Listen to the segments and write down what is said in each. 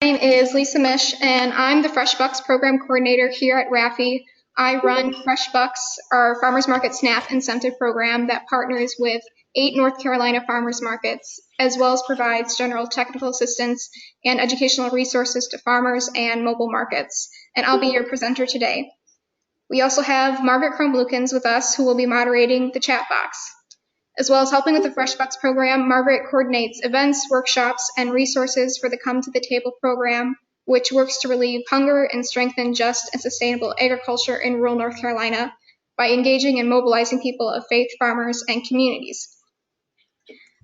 My name is Lisa Mish, and I'm the Fresh Bucks Program Coordinator here at RAFI. I run Fresh Bucks, our farmers market SNAP incentive program that partners with 8 North Carolina farmers markets, as well as provides general technical assistance and educational resources to farmers and mobile markets. And I'll be your presenter today. We also have Margaret Crumb-Lukens with us, who will be moderating the chat box. As well as helping with the Fresh Bucks program, Margaret coordinates events, workshops, and resources for the Come to the Table program, which works to relieve hunger and strengthen just and sustainable agriculture in rural North Carolina by engaging and mobilizing people of faith, farmers, and communities.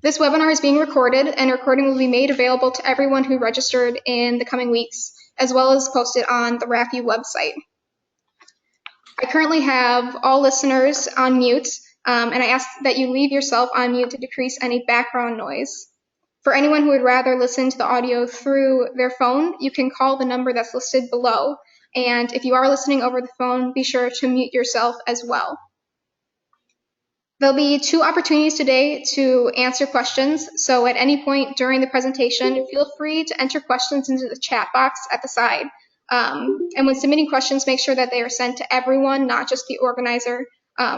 This webinar is being recorded, and recording will be made available to everyone who registered in the coming weeks, as well as posted on the RAFI website. I currently have all listeners on mute, and I ask that you leave yourself on mute to decrease any background noise. For anyone who would rather listen to the audio through their phone, you can call the number that's listed below. And if you are listening over the phone, be sure to mute yourself as well. There'll be 2 opportunities today to answer questions, so at any point during the presentation, feel free to enter questions into the chat box at the side. And when submitting questions, make sure that they are sent to everyone, not just the organizer.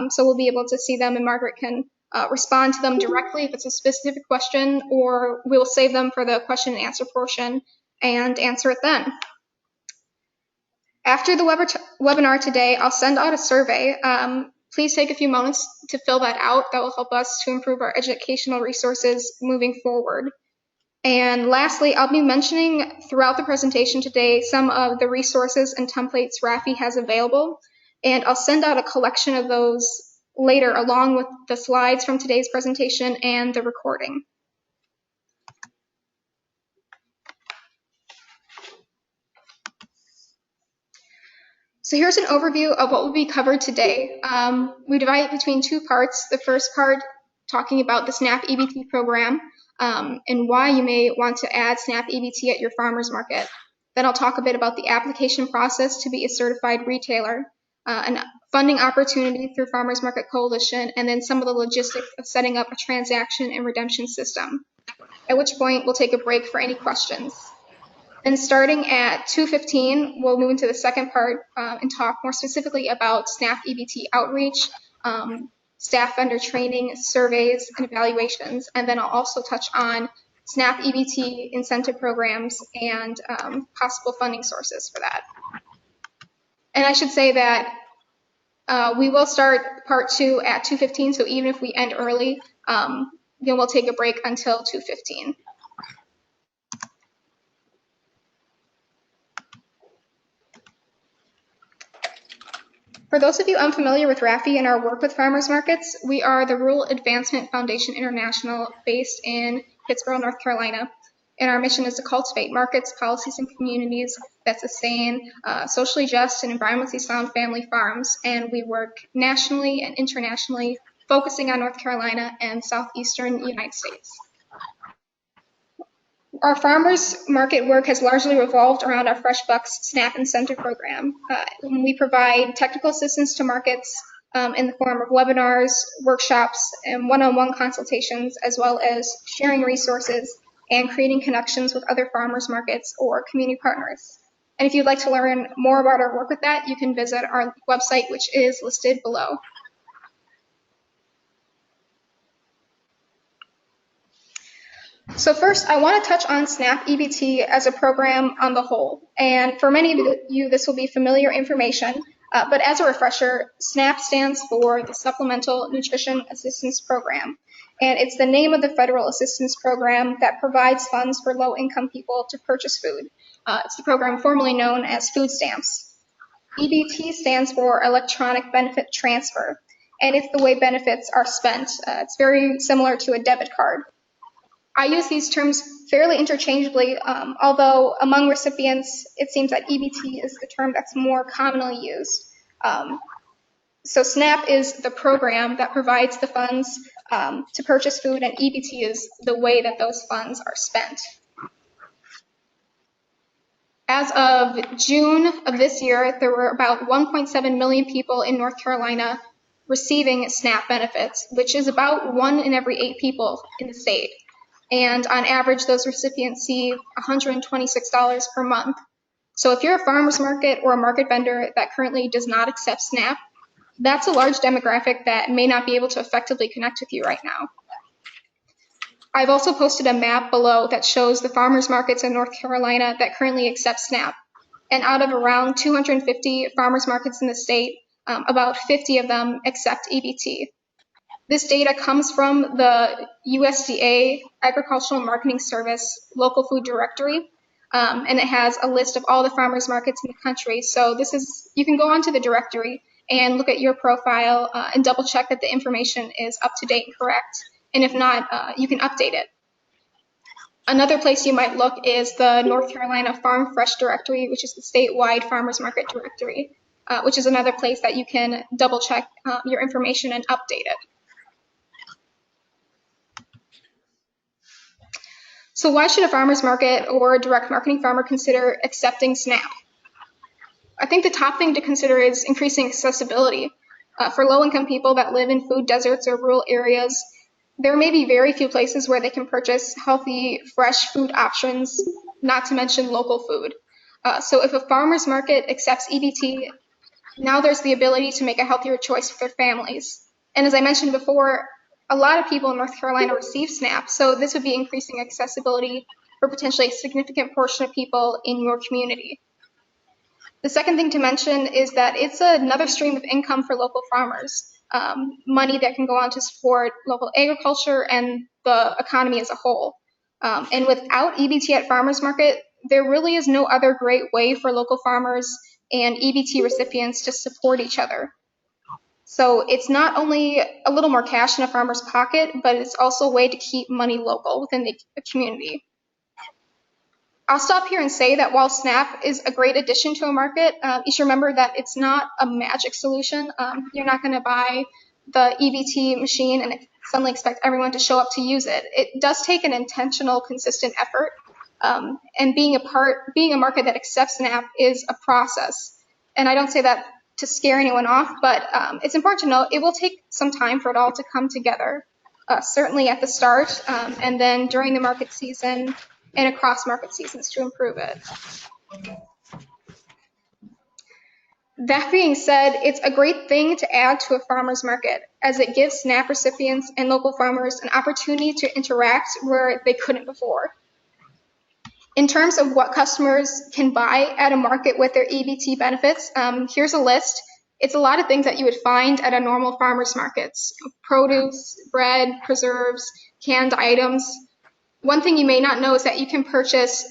So we'll be able to see them, and Margaret can respond to them directly if it's a specific question, or we'll save them for the question and answer portion and answer it then. After the webinar today, I'll send out a survey. Please take a few moments to fill that out. That will help us to improve our educational resources moving forward. And lastly, I'll be mentioning throughout the presentation today some of the resources and templates RAFI has available, and I'll send out a collection of those later along with the slides from today's presentation and the recording. So here's an overview of what will be covered today. We divide it between 2 parts. The first part talking about the SNAP EBT program, and why you may want to add SNAP EBT at your farmer's market. Then I'll talk a bit about the application process to be a certified retailer, and funding opportunity through Farmers Market Coalition, and then some of the logistics of setting up a transaction and redemption system. At which point we'll take a break for any questions. And starting at 2:15, we'll move into the second part and talk more specifically about SNAP EBT outreach, staff vendor training, surveys, and evaluations. And then I'll also touch on SNAP EBT incentive programs and possible funding sources for that. And I should say that we will start part 2 at 2:15, so even if we end early, we'll take a break until 2:15. For those of you unfamiliar with RAFI and our work with farmers markets, we are the Rural Advancement Foundation International based in Pittsboro, North Carolina. And our mission is to cultivate markets, policies, and communities that sustain socially just and environmentally sound family farms. And we work nationally and internationally, focusing on North Carolina and southeastern United States. Our farmers market work has largely revolved around our Fresh Bucks SNAP incentive program. We provide technical assistance to markets in the form of webinars, workshops, and one-on-one consultations, as well as sharing resources and creating connections with other farmers markets or community partners. And if you'd like to learn more about our work with that, you can visit our website, which is listed below. So first, I want to touch on SNAP EBT as a program on the whole. And for many of you, this will be familiar information. But as a refresher, SNAP stands for the Supplemental Nutrition Assistance Program. And it's the name of the federal assistance program that provides funds for low-income people to purchase food. It's the program formerly known as food stamps. EBT stands for Electronic Benefit Transfer. And it's the way benefits are spent. It's very similar to a debit card. I use these terms fairly interchangeably, although among recipients, it seems that EBT is the term that's more commonly used. So SNAP is the program that provides the funds to purchase food, and EBT is the way that those funds are spent. As of June of this year, there were about 1.7 million people in North Carolina receiving SNAP benefits, which is about 1 in every 8 people in the state. and on average, those recipients receive $126 per month. So if you're a farmer's market or a market vendor that currently does not accept SNAP, that's a large demographic that may not be able to effectively connect with you right now. I've also posted a map below that shows the farmers markets in North Carolina that currently accept SNAP. And out of around 250 farmers markets in the state, about 50 of them accept EBT. This data comes from the USDA Agricultural Marketing Service Local Food Directory, and it has a list of all the farmers markets in the country. So you can go onto the directory and look at your profile and double check that the information is up to date and correct. And if not, you can update it. Another place you might look is the North Carolina Farm Fresh Directory, which is the statewide farmers market directory, which is another place that you can double check your information and update it. So why should a farmer's market or a direct marketing farmer consider accepting SNAP? I think the top thing to consider is increasing accessibility. For low-income people that live in food deserts or rural areas, there may be very few places where they can purchase healthy, fresh food options, not to mention local food. So if a farmer's market accepts EBT, now there's the ability to make a healthier choice for their families. And as I mentioned before, a lot of people in North Carolina receive SNAP, so this would be increasing accessibility for potentially a significant portion of people in your community. The second thing to mention is that it's another stream of income for local farmers, money that can go on to support local agriculture and the economy as a whole. And without EBT at farmers market, there really is no other great way for local farmers and EBT recipients to support each other. So it's not only a little more cash in a farmer's pocket, but it's also a way to keep money local within the community. I'll stop here and say that while SNAP is a great addition to a market, you should remember that it's not a magic solution. You're not going to buy the EBT machine and suddenly expect everyone to show up to use it. It does take an intentional, consistent effort, and being a market that accepts SNAP is a process. And I don't say that to scare anyone off, but it's important to know it will take some time for it all to come together, certainly at the start, and then during the market season and across market seasons to improve it. That being said, it's a great thing to add to a farmer's market, as it gives SNAP recipients and local farmers an opportunity to interact where they couldn't before. In terms of what customers can buy at a market with their EBT benefits, here's a list. It's a lot of things that you would find at a normal farmer's markets: produce, bread, preserves, canned items. One thing you may not know is that you can purchase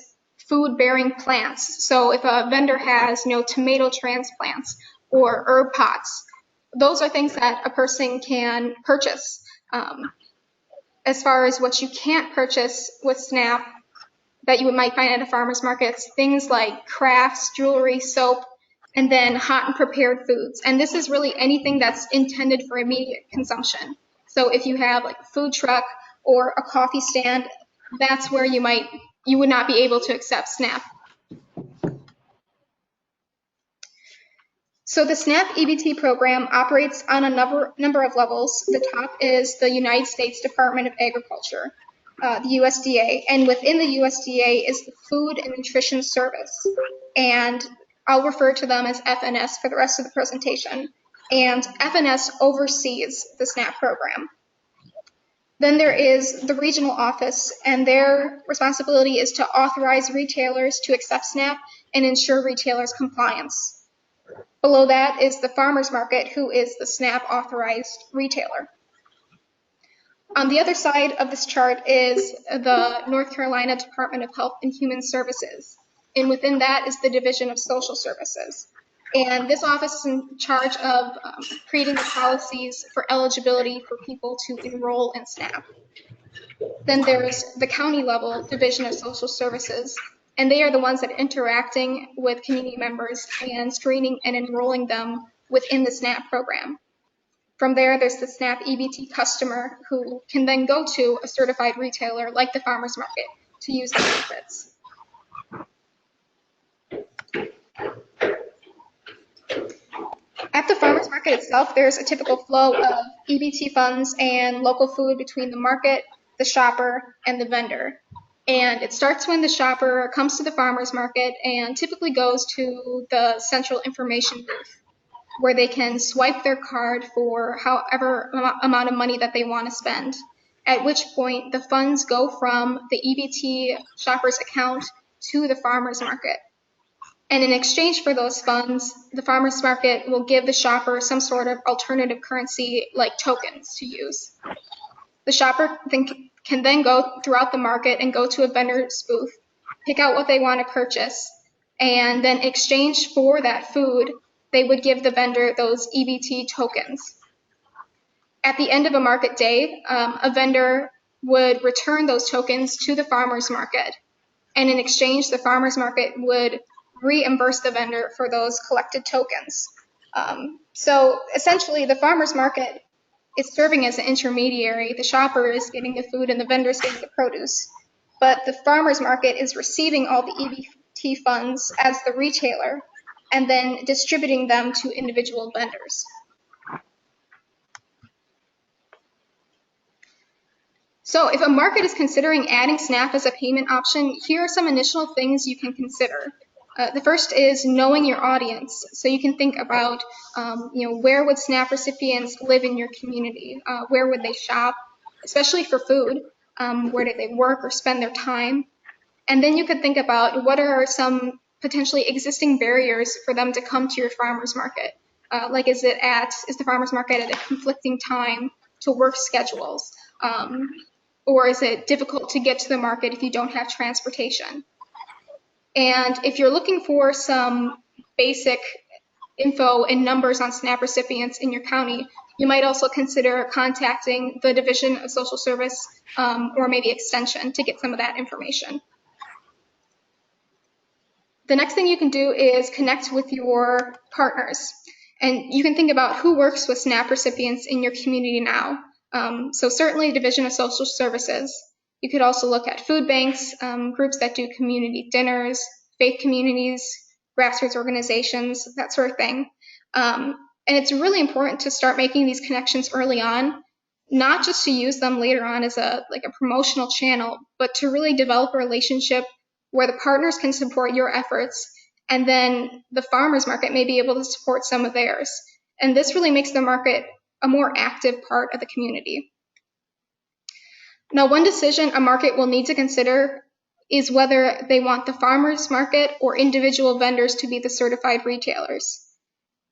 food-bearing plants. So if a vendor has, tomato transplants or herb pots, those are things that a person can purchase. As far as what you can't purchase with SNAP that you might find at a farmer's market, things like crafts, jewelry, soap, and then hot and prepared foods. And this is really anything that's intended for immediate consumption. So if you have like a food truck or a coffee stand, that's where you would not be able to accept SNAP. So the SNAP EBT program operates on a number of levels. The top is the United States Department of Agriculture, the USDA, and within the USDA is the Food and Nutrition Service, and I'll refer to them as FNS for the rest of the presentation. And FNS oversees the SNAP program. Then there is the regional office, and their responsibility is to authorize retailers to accept SNAP and ensure retailers' compliance. Below that is the farmer's market, who is the SNAP authorized retailer. On the other side of this chart is the North Carolina Department of Health and Human Services, and within that is the Division of Social Services. And this office is in charge of creating the policies for eligibility for people to enroll in SNAP. Then there's the county level Division of Social Services, and they are the ones that are interacting with community members and screening and enrolling them within the SNAP program. From there, there's the SNAP EBT customer, who can then go to a certified retailer like the farmer's market to use the benefits. At the farmer's market itself, there's a typical flow of EBT funds and local food between the market, the shopper, and the vendor. And it starts when the shopper comes to the farmer's market and typically goes to the central information booth, where they can swipe their card for however amount of money that they want to spend, at which point the funds go from the EBT shopper's account to the farmer's market. And in exchange for those funds, the farmer's market will give the shopper some sort of alternative currency like tokens to use. The shopper can then go throughout the market and go to a vendor's booth, pick out what they want to purchase, and then in exchange for that food, they would give the vendor those EBT tokens. At the end of a market day, a vendor would return those tokens to the farmer's market, and in exchange, the farmer's market would reimburse the vendor for those collected tokens. So essentially, the farmer's market is serving as an intermediary. The shopper is getting the food and the vendor is getting the produce. But the farmer's market is receiving all the EBT funds as the retailer and then distributing them to individual vendors. So if a market is considering adding SNAP as a payment option, here are some initial things you can consider. The first is knowing your audience. So you can think about, where would SNAP recipients live in your community? Where would they shop, especially for food? Where do they work or spend their time? And then you could think about what are some potentially existing barriers for them to come to your farmer's market? Like is the farmer's market at a conflicting time to work schedules? Or is it difficult to get to the market if you don't have transportation? And if you're looking for some basic info and numbers on SNAP recipients in your county, you might also consider contacting the Division of Social Service or maybe Extension to get some of that information. The next thing you can do is connect with your partners. And you can think about who works with SNAP recipients in your community now. So certainly Division of Social Services. You could also look at food banks, groups that do community dinners, faith communities, grassroots organizations, that sort of thing. And it's really important to start making these connections early on, not just to use them later on as a promotional channel, but to really develop a relationship where the partners can support your efforts, and then the farmers market may be able to support some of theirs. And this really makes the market a more active part of the community. Now, one decision a market will need to consider is whether they want the farmers market or individual vendors to be the certified retailers.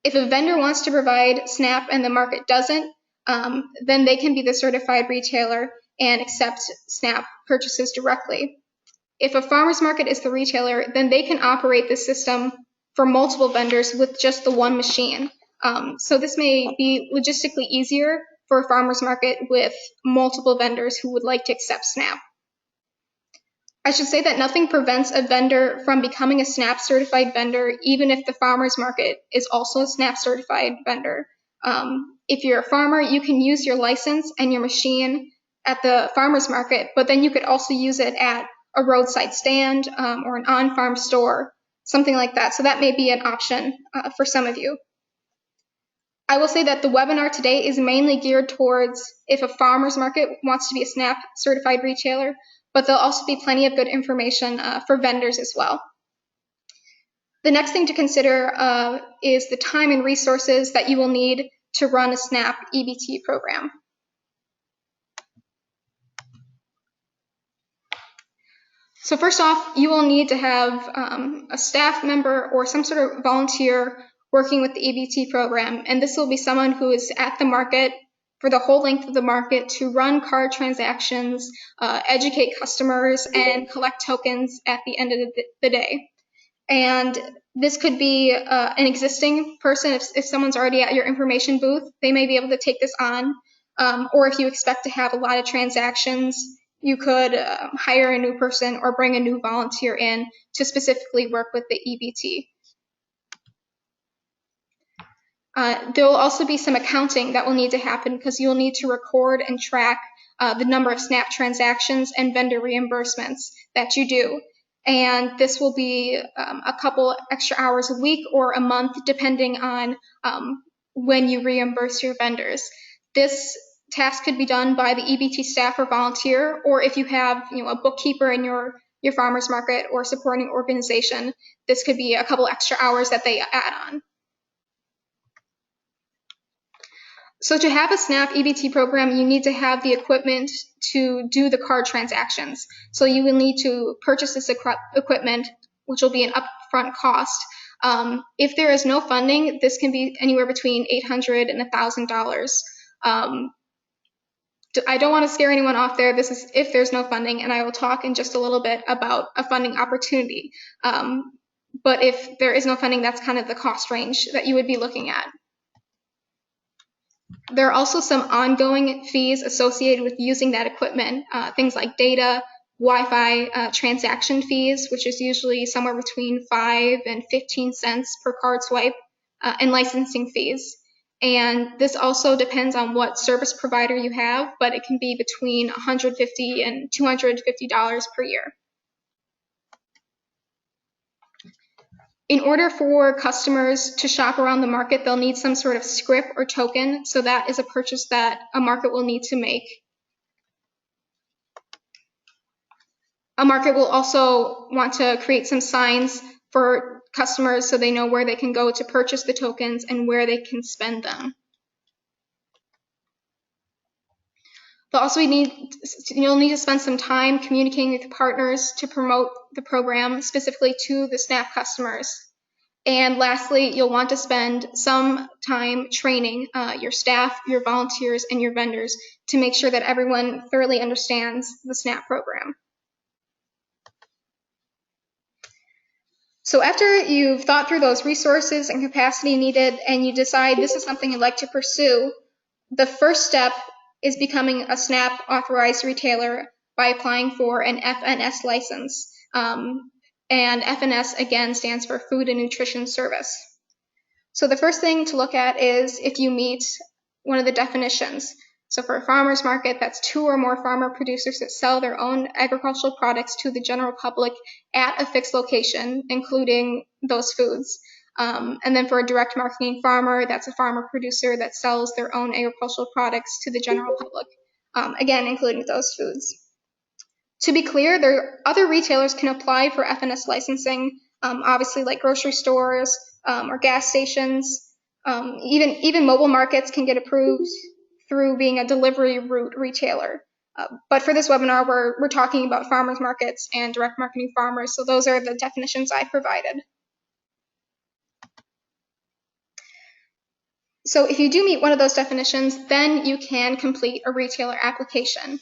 If a vendor wants to provide SNAP and the market doesn't, then they can be the certified retailer and accept SNAP purchases directly. If a farmers market is the retailer, then they can operate the system for multiple vendors with just the one machine. So this may be logistically easier for a farmer's market with multiple vendors who would like to accept SNAP. I should say that nothing prevents a vendor from becoming a SNAP certified vendor, even if the farmer's market is also a SNAP certified vendor. If you're a farmer, you can use your license and your machine at the farmer's market, but then you could also use it at a roadside stand or an on-farm store, something like that. So that may be an option for some of you. I will say that the webinar today is mainly geared towards if a farmer's market wants to be a SNAP certified retailer, but there'll also be plenty of good information for vendors as well. The next thing to consider is the time and resources that you will need to run a SNAP EBT program. So first off, you will need to have a staff member or some sort of volunteer working with the EBT program, and this will be someone who is at the market for the whole length of the market to run card transactions, educate customers, and collect tokens at the end of the day. And this could be an existing person. If someone's already at your information booth, they may be able to take this on. Or if you expect to have a lot of transactions, you could hire a new person or bring a new volunteer in to specifically work with the EBT. There will also be some accounting that will need to happen because you'll need to record and track the number of SNAP transactions and vendor reimbursements that you do. And this will be a couple extra hours a week or a month, depending on when you reimburse your vendors. This task could be done by the EBT staff or volunteer, or if you have a bookkeeper in your farmer's market or supporting organization, this could be a couple extra hours that they add on. So to have a SNAP EBT program, you need to have the equipment to do the card transactions. So you will need to purchase this equipment, which will be an upfront cost. If there is no funding, this can be anywhere between $800 and $1,000. I don't want to scare anyone off there. This is if there's no funding, and I will talk in just a little bit about a funding opportunity. But if there is no funding, that's kind of the cost range that you would be looking at. There are also some ongoing fees associated with using that equipment, things like data, Wi-Fi transaction fees, which is usually somewhere between 5 and 15 cents per card swipe, and licensing fees. And this also depends on what service provider you have, but it can be between $150 and $250 per year. In order for customers to shop around the market, they'll need some sort of script or token, so that is a purchase that a market will need to make. A market will also want to create some signs for customers so they know where they can go to purchase the tokens and where they can spend them. You'll need to spend some time communicating with partners to promote the program specifically to the SNAP customers. And lastly, you'll want to spend some time training your staff, your volunteers, and your vendors to make sure that everyone thoroughly understands the SNAP program. So after you've thought through those resources and capacity needed and you decide this is something you'd like to pursue, the first step is becoming a SNAP authorized retailer by applying for an FNS license. And FNS, again, stands for Food and Nutrition Service. So the first thing to look at is if you meet one of the definitions. So for a farmer's market, that's 2 or more farmer producers that sell their own agricultural products to the general public at a fixed location, including those foods. And then for a direct marketing farmer, that's a farmer producer that sells their own agricultural products to the general public, again, including those foods. To be clear, other retailers can apply for FNS licensing, obviously like grocery stores or gas stations. Even mobile markets can get approved through being a delivery route retailer. But for this webinar, we're talking about farmers markets and direct marketing farmers, so those are the definitions I provided. So if you do meet one of those definitions, then you can complete a retailer application.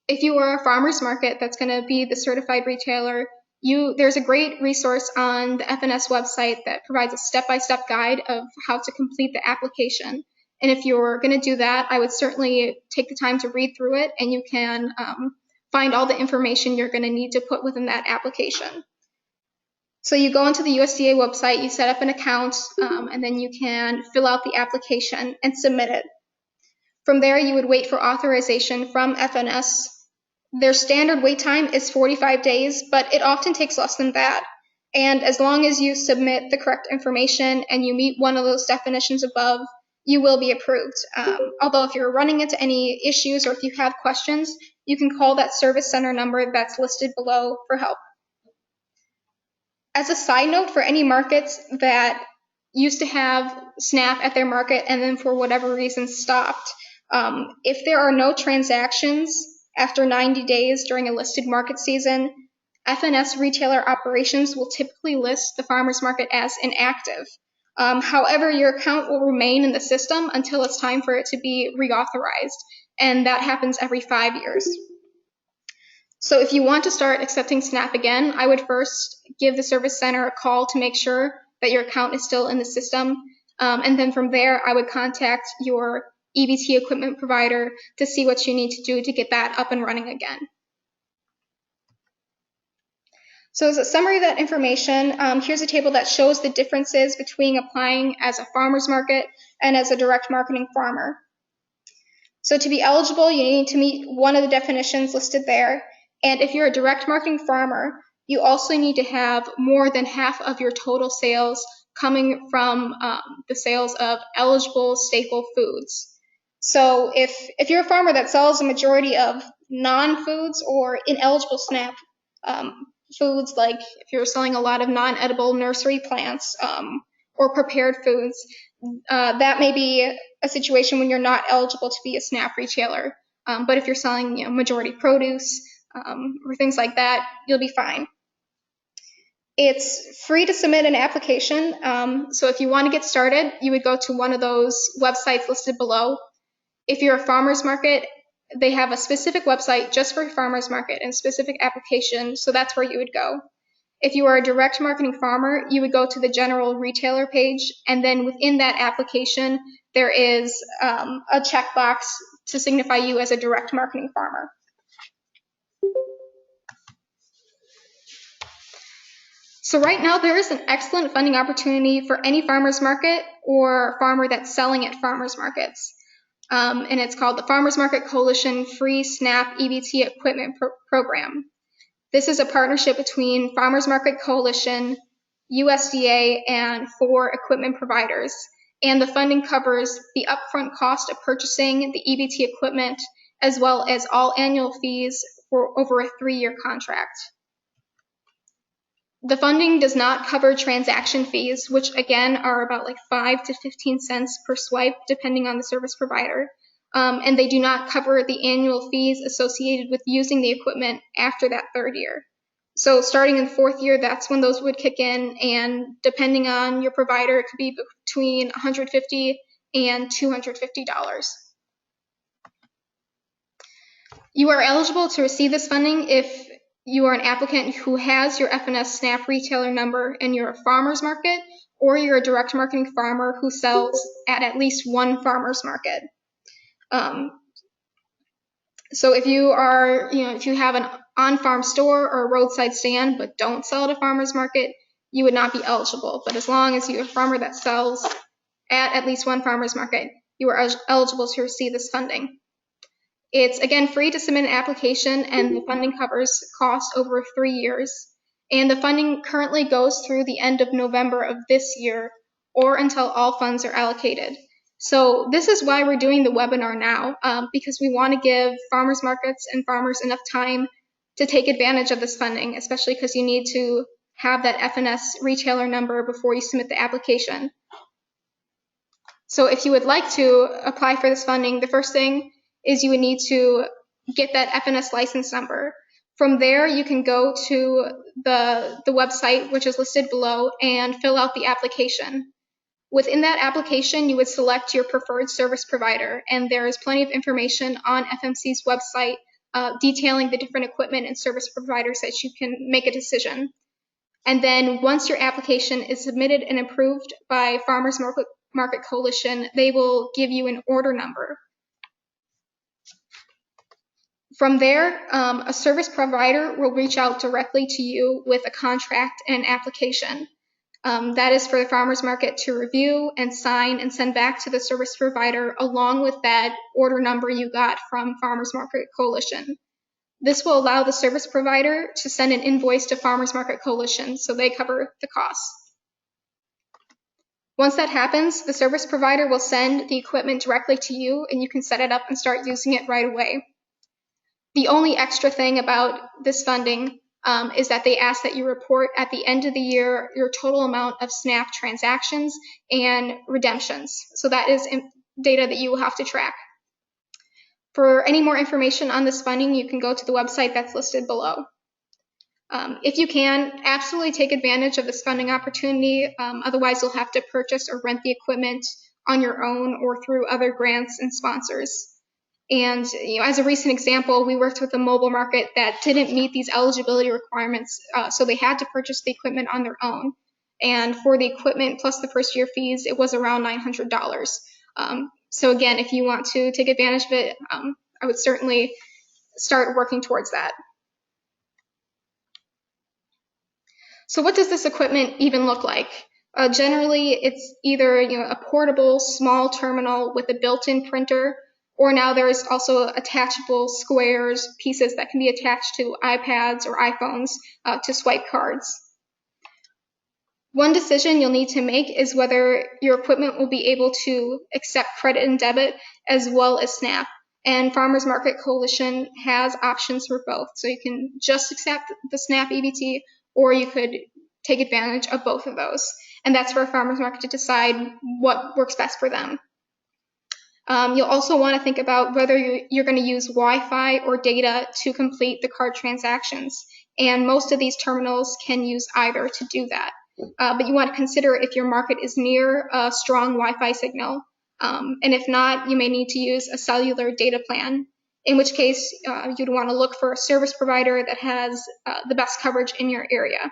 If you are a farmer's market that's going to be the certified retailer, there's a great resource on the FNS website that provides a step-by-step guide of how to complete the application. And if you're going to do that, I would certainly take the time to read through it, and you can find all the information you're going to need to put within that application. So you go into the USDA website, you set up an account, and then you can fill out the application and submit it. From there, you would wait for authorization from FNS. Their standard wait time is 45 days, but it often takes less than that. And as long as you submit the correct information and you meet one of those definitions above, you will be approved. Although if you're running into any issues or if you have questions, you can call that service center number that's listed below for help. As a side note, for any markets that used to have SNAP at their market and then for whatever reason stopped, if there are no transactions after 90 days during a listed market season, FNS retailer operations will typically list the farmer's market as inactive. However, your account will remain in the system until it's time for it to be reauthorized, and that happens every 5 years. So if you want to start accepting SNAP again, I would first give the service center a call to make sure that your account is still in the system, and then from there, I would contact your EBT equipment provider to see what you need to do to get that up and running again. So as a summary of that information, here's a table that shows the differences between applying as a farmer's market and as a direct marketing farmer. So to be eligible, you need to meet one of the definitions listed there. And if you're a direct marketing farmer, you also need to have more than half of your total sales coming from the sales of eligible staple foods. So if you're a farmer that sells a majority of non-foods or ineligible SNAP foods, like if you're selling a lot of non-edible nursery plants or prepared foods, that may be a situation when you're not eligible to be a SNAP retailer. But if you're selling majority produce or things like that, you'll be fine. It's free to submit an application. So if you want to get started, you would go to one of those websites listed below. If you're a farmer's market, they have a specific website just for farmer's market and specific application, so that's where you would go. If you are a direct marketing farmer, you would go to the general retailer page, and then within that application, there is a checkbox to signify you as a direct marketing farmer. So right now, there is an excellent funding opportunity for any farmer's market or farmer that's selling at farmer's markets. And it's called the Farmers Market Coalition Free SNAP EBT Equipment Program. This is a partnership between Farmers Market Coalition, USDA, and 4 equipment providers. And the funding covers the upfront cost of purchasing the EBT equipment, as well as all annual fees for over a 3-year contract. The funding does not cover transaction fees, which again are about like 5 to 15 cents per swipe, depending on the service provider. And they do not cover the annual fees associated with using the equipment after that 3rd year. So starting in the 4th year, that's when those would kick in, and depending on your provider, it could be between $150 and $250. You are eligible to receive this funding if you are an applicant who has your FNS SNAP retailer number and you're a farmer's market, or you're a direct marketing farmer who sells at least one farmer's market. So if you are, if you have an on-farm store or a roadside stand but don't sell at a farmer's market, you would not be eligible. But as long as you're a farmer that sells at least one farmer's market, you are eligible to receive this funding. It's, again, free to submit an application, and the funding covers costs over 3 years. And the funding currently goes through the end of November of this year, or until all funds are allocated. So this is why we're doing the webinar now, because we want to give farmers markets and farmers enough time to take advantage of this funding, especially because you need to have that FNS retailer number before you submit the application. So if you would like to apply for this funding, the first thing is you would need to get that FNS license number. From there, you can go to the website, which is listed below, and fill out the application. Within that application, you would select your preferred service provider, and there is plenty of information on FMC's website detailing the different equipment and service providers that you can make a decision. And then once your application is submitted and approved by Farmers Market Coalition, they will give you an order number. From there, a service provider will reach out directly to you with a contract and an application. That is for the farmer's market to review and sign and send back to the service provider along with that order number you got from Farmers Market Coalition. This will allow the service provider to send an invoice to Farmers Market Coalition so they cover the costs. Once that happens, the service provider will send the equipment directly to you, and you can set it up and start using it right away. The only extra thing about this funding is that they ask that you report at the end of the year your total amount of SNAP transactions and redemptions. So that is data that you will have to track. For any more information on this funding, you can go to the website that's listed below. If you can, absolutely take advantage of this funding opportunity. Otherwise, you'll have to purchase or rent the equipment on your own or through other grants and sponsors. And as a recent example, we worked with a mobile market that didn't meet these eligibility requirements, so they had to purchase the equipment on their own. And for the equipment plus the first year fees, it was around $900. So again, if you want to take advantage of it, I would certainly start working towards that. So what does this equipment even look like? Generally, it's either a portable small terminal with a built-in printer, or now there's also attachable squares, pieces that can be attached to iPads or iPhones to swipe cards. One decision you'll need to make is whether your equipment will be able to accept credit and debit as well as SNAP. And Farmers Market Coalition has options for both. So you can just accept the SNAP EBT, or you could take advantage of both of those. And that's for a farmer's market to decide what works best for them. You'll also want to think about whether you're going to use Wi-Fi or data to complete the card transactions. And most of these terminals can use either to do that. But you want to consider if your market is near a strong Wi-Fi signal. And if not, you may need to use a cellular data plan, in which case you'd want to look for a service provider that has the best coverage in your area.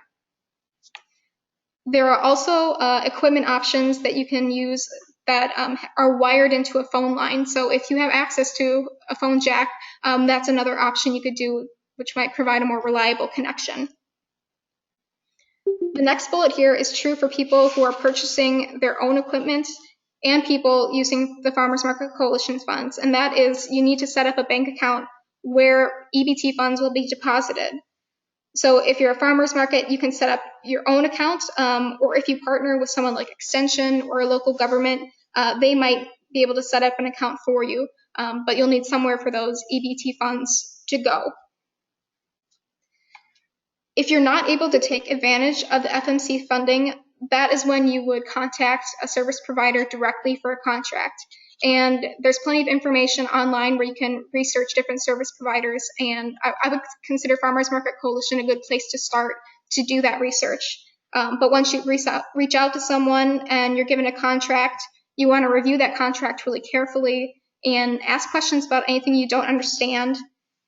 There are also equipment options that you can use that are wired into a phone line. So if you have access to a phone jack, that's another option you could do, which might provide a more reliable connection. The next bullet here is true for people who are purchasing their own equipment and people using the Farmers Market Coalition funds, and that is you need to set up a bank account where EBT funds will be deposited. So if you're a farmer's market, you can set up your own account, or if you partner with someone like Extension or a local government, they might be able to set up an account for you, but you'll need somewhere for those EBT funds to go. If you're not able to take advantage of the FMC funding, that is when you would contact a service provider directly for a contract. And there's plenty of information online where you can research different service providers, and I would consider Farmers Market Coalition a good place to start to do that research. But once you reach out to someone and you're given a contract, you want to review that contract really carefully and ask questions about anything you don't understand.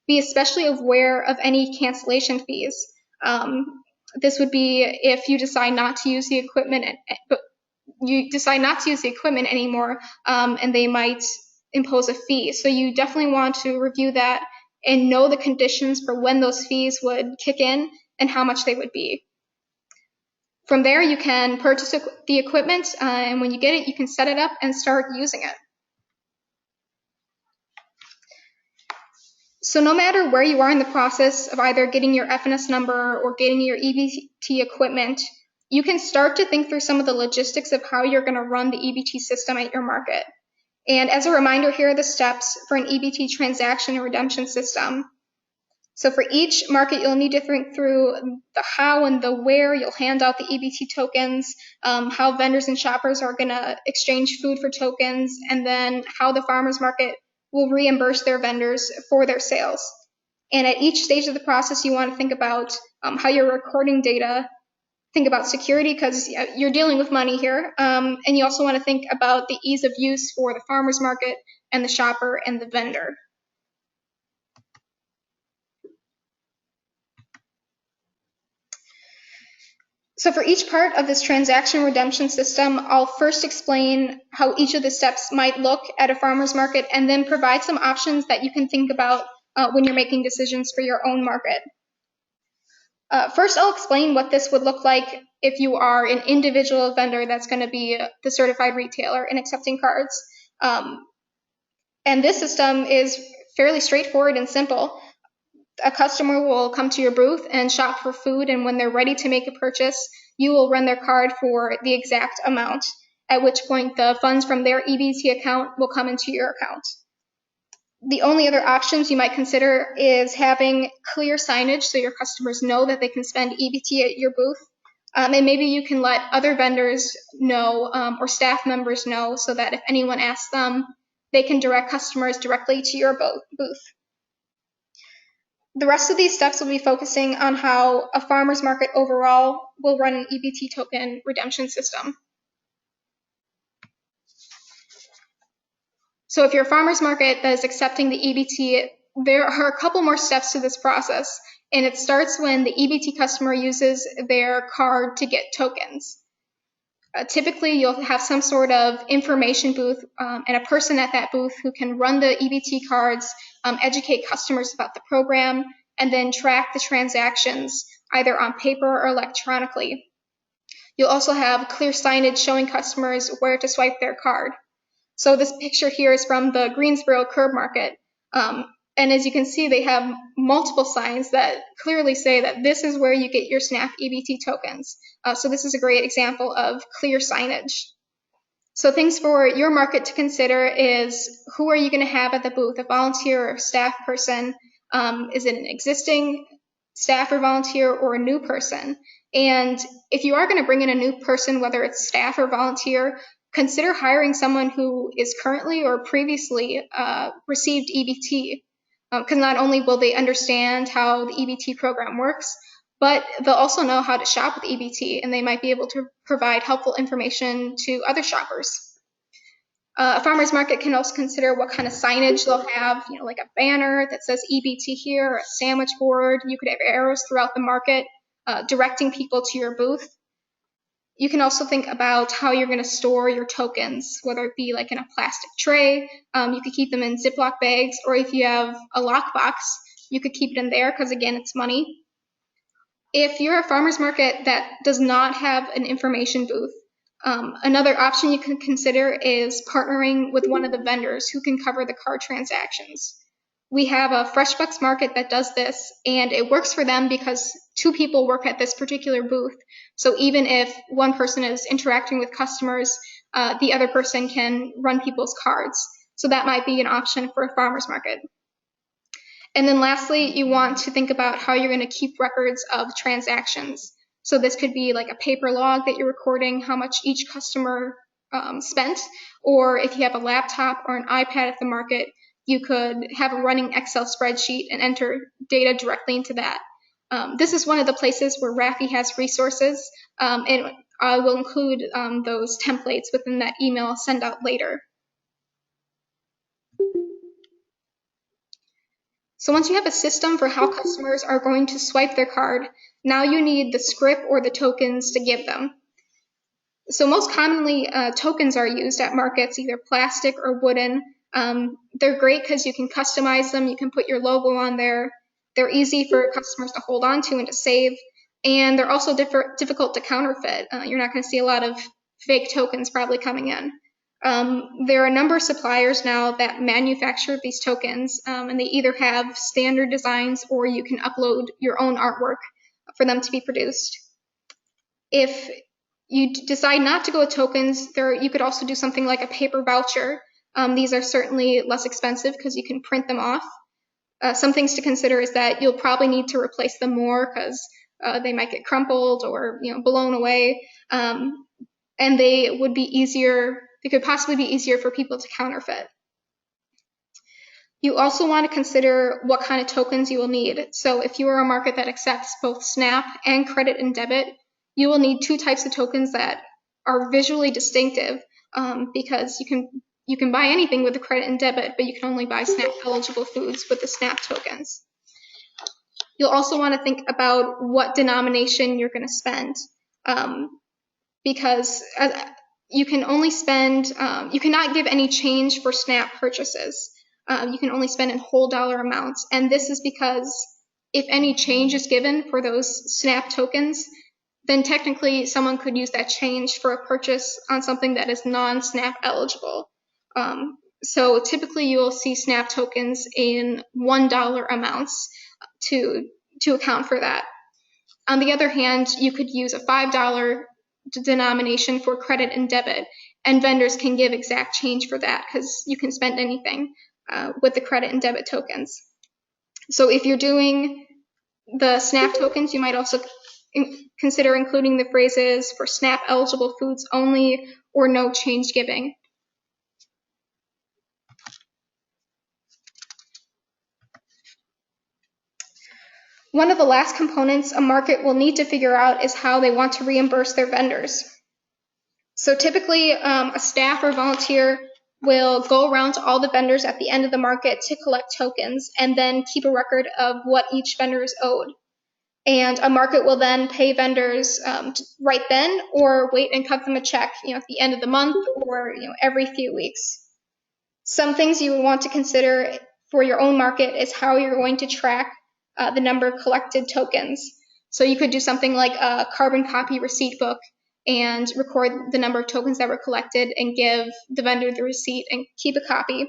Be especially aware of any cancellation fees. This would be if you decide not to use the equipment, but you decide not to use the equipment anymore, and they might impose a fee. So you definitely want to review that and know the conditions for when those fees would kick in and how much they would be. From there, you can purchase the equipment, and when you get it, you can set it up and start using it. So no matter where you are in the process of either getting your FNS number or getting your EBT equipment, you can start to think through some of the logistics of how you're going to run the EBT system at your market. And as a reminder, here are the steps for an EBT transaction and redemption system. So for each market, you'll need to think through the how and the where you'll hand out the EBT tokens, how vendors and shoppers are going to exchange food for tokens, and then how the farmers market will reimburse their vendors for their sales. And at each stage of the process, you want to think about how you're recording data, think about security because you're dealing with money here, and you also want to think about the ease of use for the farmer's market and the shopper and the vendor. So for each part of this transaction redemption system, I'll first explain how each of the steps might look at a farmer's market and then provide some options that you can think about when you're making decisions for your own market. First, I'll explain what this would look like if you are an individual vendor that's going to be the certified retailer in accepting cards. And this system is fairly straightforward and simple. A customer will come to your booth and shop for food, and when they're ready to make a purchase, you will run their card for the exact amount, at which point the funds from their EBT account will come into your account. The only other options you might consider is having clear signage so your customers know that they can spend EBT at your booth, and maybe you can let other vendors know or staff members know so that if anyone asks them, they can direct customers directly to your booth. The rest of these steps will be focusing on how a farmer's market overall will run an EBT token redemption system. So if you're a farmer's market that is accepting the EBT, there are a couple more steps to this process, and it starts when the EBT customer uses their card to get tokens. Typically, you'll have some sort of information booth and a person at that booth who can run the EBT cards, educate customers about the program, and then track the transactions either on paper or electronically. You'll also have clear signage showing customers where to swipe their card. So this picture here is from the Greensboro curb market. And as you can see, they have multiple signs that clearly say that this is where you get your SNAP EBT tokens. So this is a great example of clear signage. So things for your market to consider is, who are you going to have at the booth, a volunteer or staff person? Is it an existing staff or volunteer or a new person? And if you are going to bring in a new person, whether it's staff or volunteer, consider hiring someone who is currently or previously received EBT. Because not only will they understand how the EBT program works, but they'll also know how to shop with EBT, and they might be able to provide helpful information to other shoppers. A farmer's market can also consider what kind of signage they'll have, like a banner that says EBT here, or a sandwich board. You could have arrows throughout the market directing people to your booth. You can also think about how you're going to store your tokens, whether it be like in a plastic tray. You could keep them in Ziploc bags, or if you have a lockbox, you could keep it in there because, again, it's money. If you're a farmer's market that does not have an information booth, another option you can consider is partnering with one of the vendors who can cover the card transactions. We have a FreshBucks market that does this, and it works for them because 2 people work at this particular booth. So even if one person is interacting with customers, the other person can run people's cards. So that might be an option for a farmer's market. And then lastly, you want to think about how you're going to keep records of transactions. So this could be like a paper log that you're recording how much each customer spent, or if you have a laptop or an iPad at the market, you could have a running Excel spreadsheet and enter data directly into that. This is one of the places where RAFI has resources, and I will include those templates within that email I'll send out later. So once you have a system for how customers are going to swipe their card, now you need the script or the tokens to give them. So most commonly, tokens are used at markets, either plastic or wooden. They're great because you can customize them, you can put your logo on there. They're easy for customers to hold on to and to save, and they're also difficult to counterfeit. You're not going to see a lot of fake tokens probably coming in. There are a number of suppliers now that manufacture these tokens, and they either have standard designs or you can upload your own artwork for them to be produced. If you decide not to go with tokens, you could also do something like a paper voucher. These are certainly less expensive because you can print them off. Some things to consider is that you'll probably need to replace them more because they might get crumpled or blown away, and they would be easier. They could possibly be easier for people to counterfeit. You also want to consider what kind of tokens you will need. So if you are a market that accepts both SNAP and credit and debit, you will need 2 types of tokens that are visually distinctive, because you can buy anything with the credit and debit, but you can only buy SNAP eligible foods with the SNAP tokens. You'll also want to think about what denomination you're going to spend, because you can only spend, you cannot give any change for SNAP purchases. You can only spend in whole dollar amounts, and this is because if any change is given for those SNAP tokens, then technically someone could use that change for a purchase on something that is non-SNAP eligible. So typically you will see SNAP tokens in $1 amounts to account for that. On the other hand, you could use a $5 denomination for credit and debit, and vendors can give exact change for that because you can spend anything with the credit and debit tokens. So if you're doing the SNAP tokens, you might also consider including the phrases for SNAP eligible foods only or no change giving. One of the last components a market will need to figure out is how they want to reimburse their vendors. So typically, a staff or volunteer will go around to all the vendors at the end of the market to collect tokens and then keep a record of what each vendor is owed. And a market will then pay vendors right then or wait and cut them a check at the end of the month or every few weeks. Some things you would want to consider for your own market is how you're going to track the number of collected tokens. So you could do something like a carbon copy receipt book and record the number of tokens that were collected and give the vendor the receipt and keep a copy.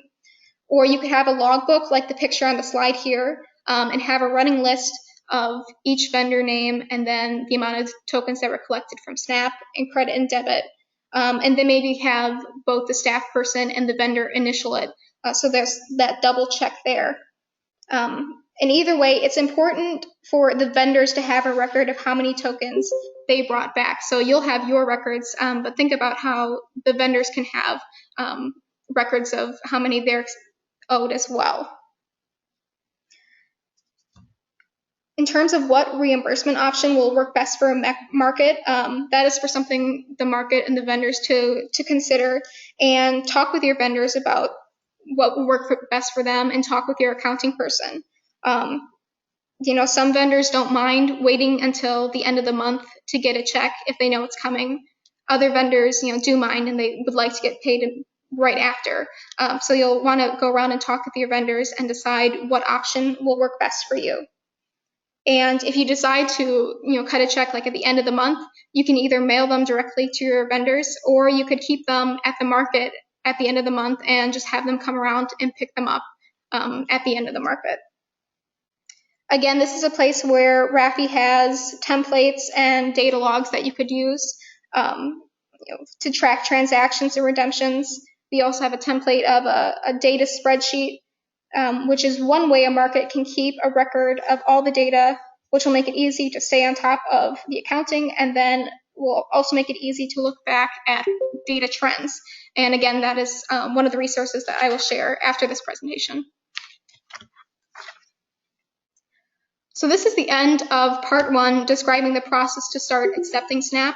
Or you could have a logbook like the picture on the slide here, and have a running list of each vendor name and then the amount of tokens that were collected from SNAP and credit and debit. And then maybe have both the staff person and the vendor initial it. So there's that double check there. And either way, it's important for the vendors to have a record of how many tokens they brought back. So you'll have your records, but think about how the vendors can have records of how many they're owed as well. In terms of what reimbursement option will work best for a market, that is for something the market and the vendors to consider, and talk with your vendors about what will work best for them, and talk with your accounting person. Some vendors don't mind waiting until the end of the month to get a check if they know it's coming. Other vendors, do mind and they would like to get paid right after. So you'll want to go around and talk with your vendors and decide what option will work best for you. And if you decide to, cut a check like at the end of the month, you can either mail them directly to your vendors, or you could keep them at the market at the end of the month and just have them come around and pick them up at the end of the market. Again, this is a place where RAFI has templates and data logs that you could use to track transactions and redemptions. We also have a template of a data spreadsheet, which is one way a market can keep a record of all the data, which will make it easy to stay on top of the accounting, and then will also make it easy to look back at data trends. And again, that is one of the resources that I will share after this presentation. So this is the end of part 1, describing the process to start accepting SNAP.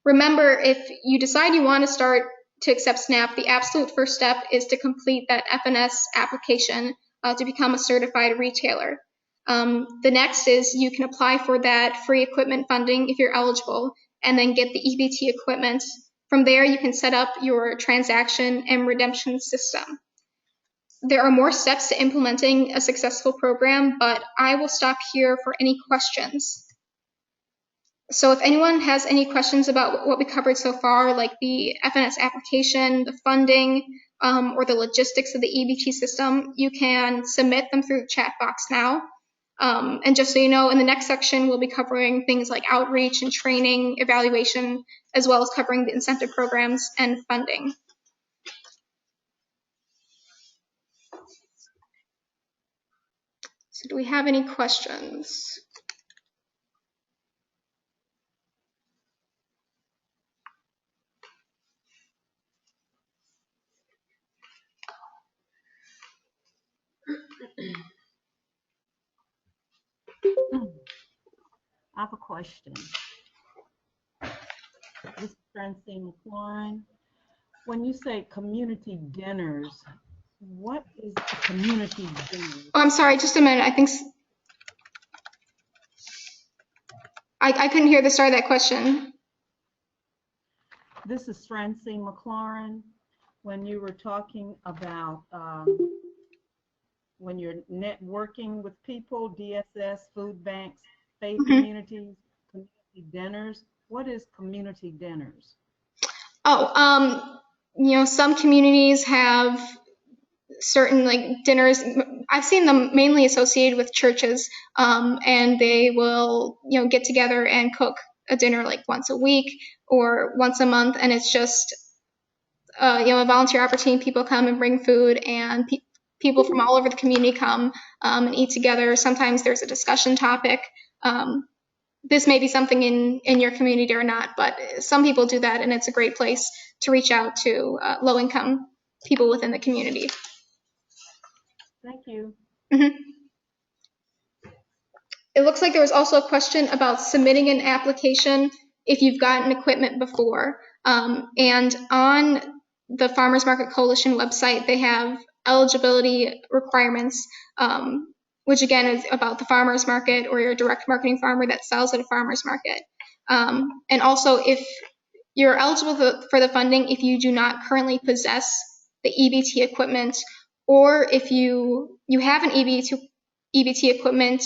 Remember, if you decide you want to start to accept SNAP, the absolute first step is to complete that FNS application to become a certified retailer. The next is you can apply for that free equipment funding if you're eligible, and then get the EBT equipment. From there, you can set up your transaction and redemption system. There are more steps to implementing a successful program, but I will stop here for any questions. So if anyone has any questions about what we covered so far, like the FNS application, the funding, or the logistics of the EBT system, you can submit them through the chat box now. And just so you know, in the next section, we'll be covering things like outreach and training, evaluation, as well as covering the incentive programs and funding. So do we have any questions? I have a question. This is Francine McLaurin. When you say community dinners, what is a community dinner? Oh, I'm sorry, just a minute. I think I couldn't hear the start of that question. This is Francine McLaurin. When you were talking about when you're networking with people, DSS, food banks, faith communities, community dinners, what is community dinners? Oh, some communities have certain like dinners. I've seen them mainly associated with churches, and they will, get together and cook a dinner like once a week or once a month, and it's just, a volunteer opportunity. People come and bring food, and people from all over the community come and eat together. Sometimes there's a discussion topic. This may be something in your community or not, but some people do that, and it's a great place to reach out to low-income people within the community. Thank you. It looks like there was also a question about submitting an application if you've gotten equipment before. And on the Farmers Market Coalition website, they have eligibility requirements, which again is about the farmers market or your direct marketing farmer that sells at a farmers market. And also, if you're eligible for the funding, if you do not currently possess the EBT equipment, or if you have an EBT equipment,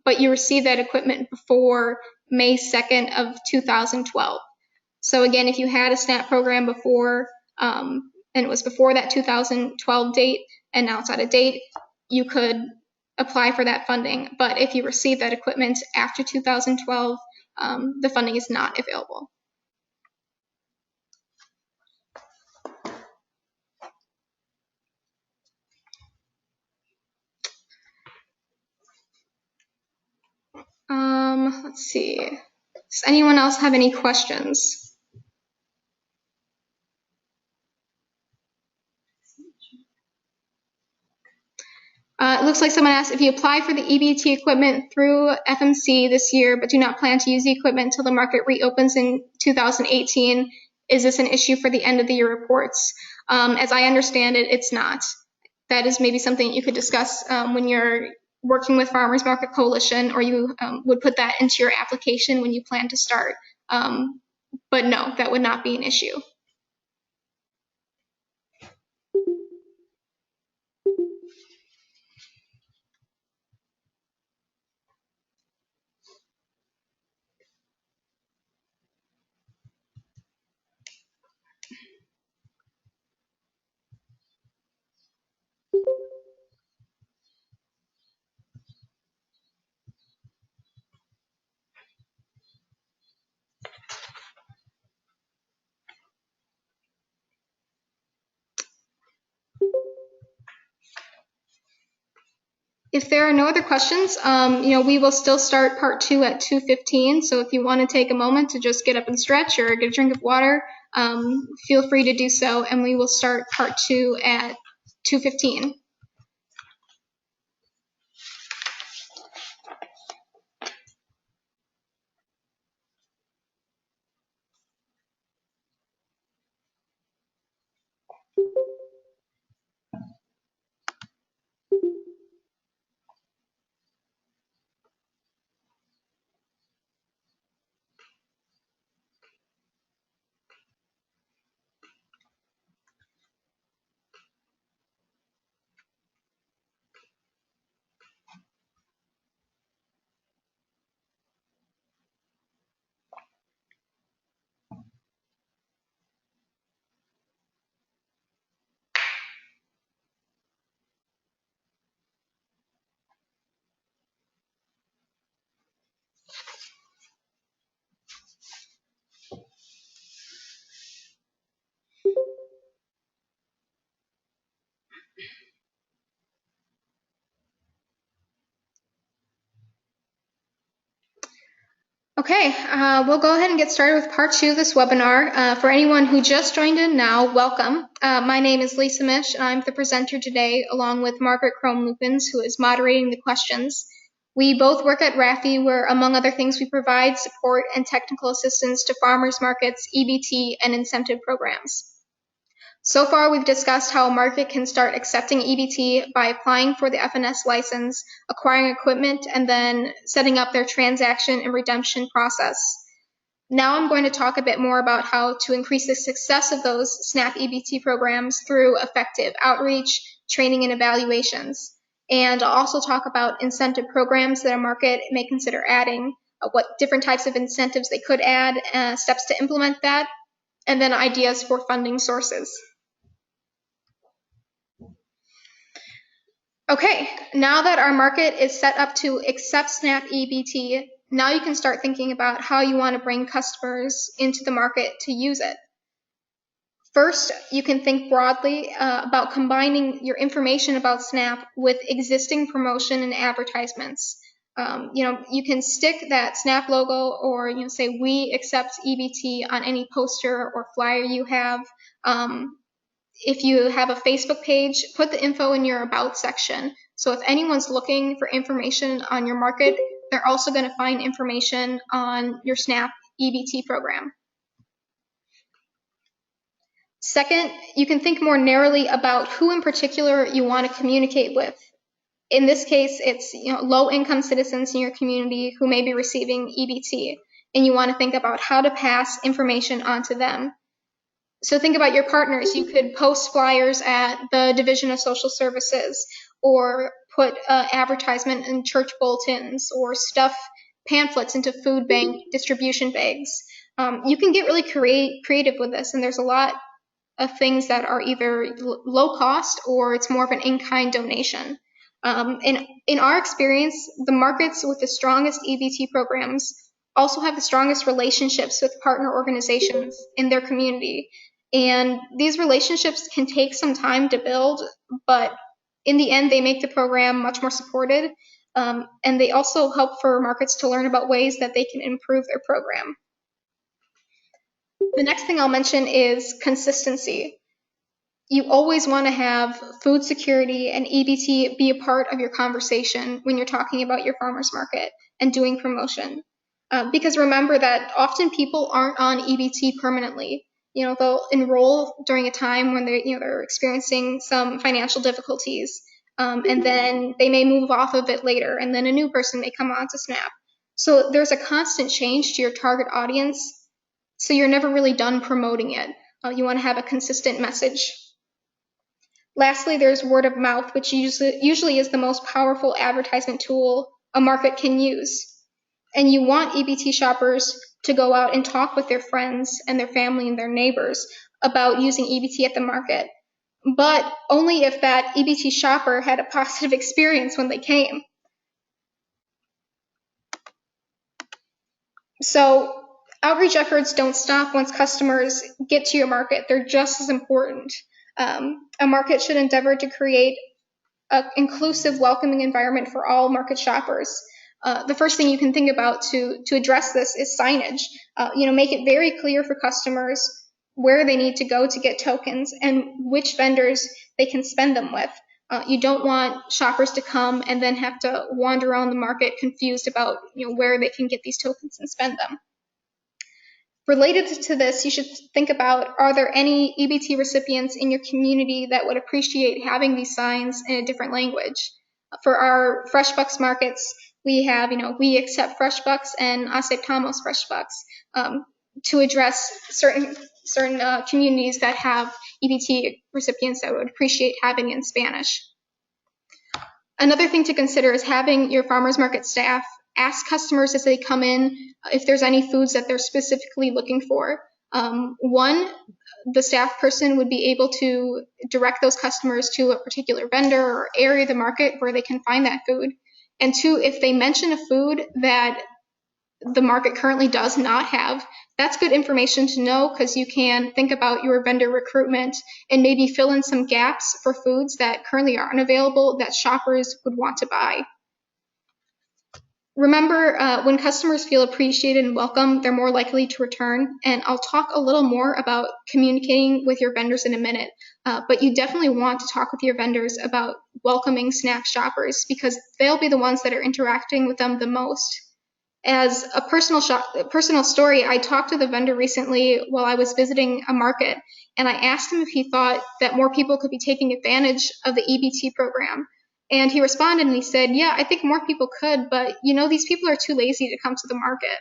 but you received that equipment before May 2nd of 2012. So again, if you had a SNAP program before and it was before that 2012 date and now it's out of date, you could apply for that funding. But if you receive that equipment after 2012, the funding is not available. Let's see. Does anyone else have any questions? It looks like someone asked, if you apply for the EBT equipment through FMC this year but do not plan to use the equipment until the market reopens in 2018, is this an issue for the end of the year reports? As I understand it, it's not. That is maybe something you could discuss when you're working with Farmers Market Coalition, or you would put that into your application when you plan to start. But no, that would not be an issue. If there are no other questions, we will still start part 2 at 2:15. So if you want to take a moment to just get up and stretch or get a drink of water, feel free to do so, and we will start part 2 at 2:15. Okay, we'll go ahead and get started with part 2 of this webinar. For anyone who just joined in now, welcome. My name is Lisa Mish, and I'm the presenter today, along with Margaret Crome-Lupins, who is moderating the questions. We both work at RAFI, where, among other things, we provide support and technical assistance to farmers markets, EBT, and incentive programs. So far, we've discussed how a market can start accepting EBT by applying for the FNS license, acquiring equipment, and then setting up their transaction and redemption process. Now I'm going to talk a bit more about how to increase the success of those SNAP EBT programs through effective outreach, training, and evaluations. And I'll also talk about incentive programs that a market may consider adding, what different types of incentives they could add, steps to implement that, and then ideas for funding sources. Okay, now that our market is set up to accept SNAP EBT, now you can start thinking about how you want to bring customers into the market to use it. First, you can think broadly about combining your information about SNAP with existing promotion and advertisements. You can stick that SNAP logo or say we accept EBT on any poster or flyer you have. If you have a Facebook page, put the info in your About section. So if anyone's looking for information on your market, they're also going to find information on your SNAP EBT program. Second, you can think more narrowly about who in particular you want to communicate with. In this case, it's low-income citizens in your community who may be receiving EBT, and you want to think about how to pass information on to them. So think about your partners. You could post flyers at the Division of Social Services, or put advertisement in church bulletins, or stuff pamphlets into food bank distribution bags. You can get really creative with this, and there's a lot of things that are either low cost or it's more of an in-kind donation. In our experience, the markets with the strongest EBT programs also have the strongest relationships with partner organizations in their community. And these relationships can take some time to build, but in the end, they make the program much more supported. And they also help for markets to learn about ways that they can improve their program. The next thing I'll mention is consistency. You always want to have food security and EBT be a part of your conversation when you're talking about your farmer's market and doing promotion. Because remember that often people aren't on EBT permanently. They'll enroll during a time when they're experiencing some financial difficulties, and then they may move off of it later, and then a new person may come on to SNAP. So there's a constant change to your target audience, so you're never really done promoting it. You want to have a consistent message. Lastly, there's word of mouth, which usually is the most powerful advertisement tool a market can use. And you want EBT shoppers to go out and talk with their friends and their family and their neighbors about using EBT at the market, but only if that EBT shopper had a positive experience when they came. So outreach efforts don't stop once customers get to your market. They're just as important. A market should endeavor to create an inclusive, welcoming environment for all market shoppers. The first thing you can think about to address this is signage. Make it very clear for customers where they need to go to get tokens and which vendors they can spend them with. You don't want shoppers to come and then have to wander around the market confused about where they can get these tokens and spend them. Related to this, you should think about, are there any EBT recipients in your community that would appreciate having these signs in a different language? For our Fresh Bucks markets, we have, we accept Fresh Bucks and aceptamos Fresh Bucks to address certain communities that have EBT recipients that would appreciate having in Spanish. Another thing to consider is having your farmers market staff ask customers as they come in if there's any foods that they're specifically looking for. One, the staff person would be able to direct those customers to a particular vendor or area of the market where they can find that food. And two, if they mention a food that the market currently does not have, that's good information to know, because you can think about your vendor recruitment and maybe fill in some gaps for foods that currently aren't available that shoppers would want to buy. Remember, when customers feel appreciated and welcome, they're more likely to return. And I'll talk a little more about communicating with your vendors in a minute. But you definitely want to talk with your vendors about welcoming SNAP shoppers, because they'll be the ones that are interacting with them the most. As a personal story, I talked to the vendor recently while I was visiting a market, and I asked him if he thought that more people could be taking advantage of the EBT program. And he responded and he said, yeah, I think more people could, but these people are too lazy to come to the market.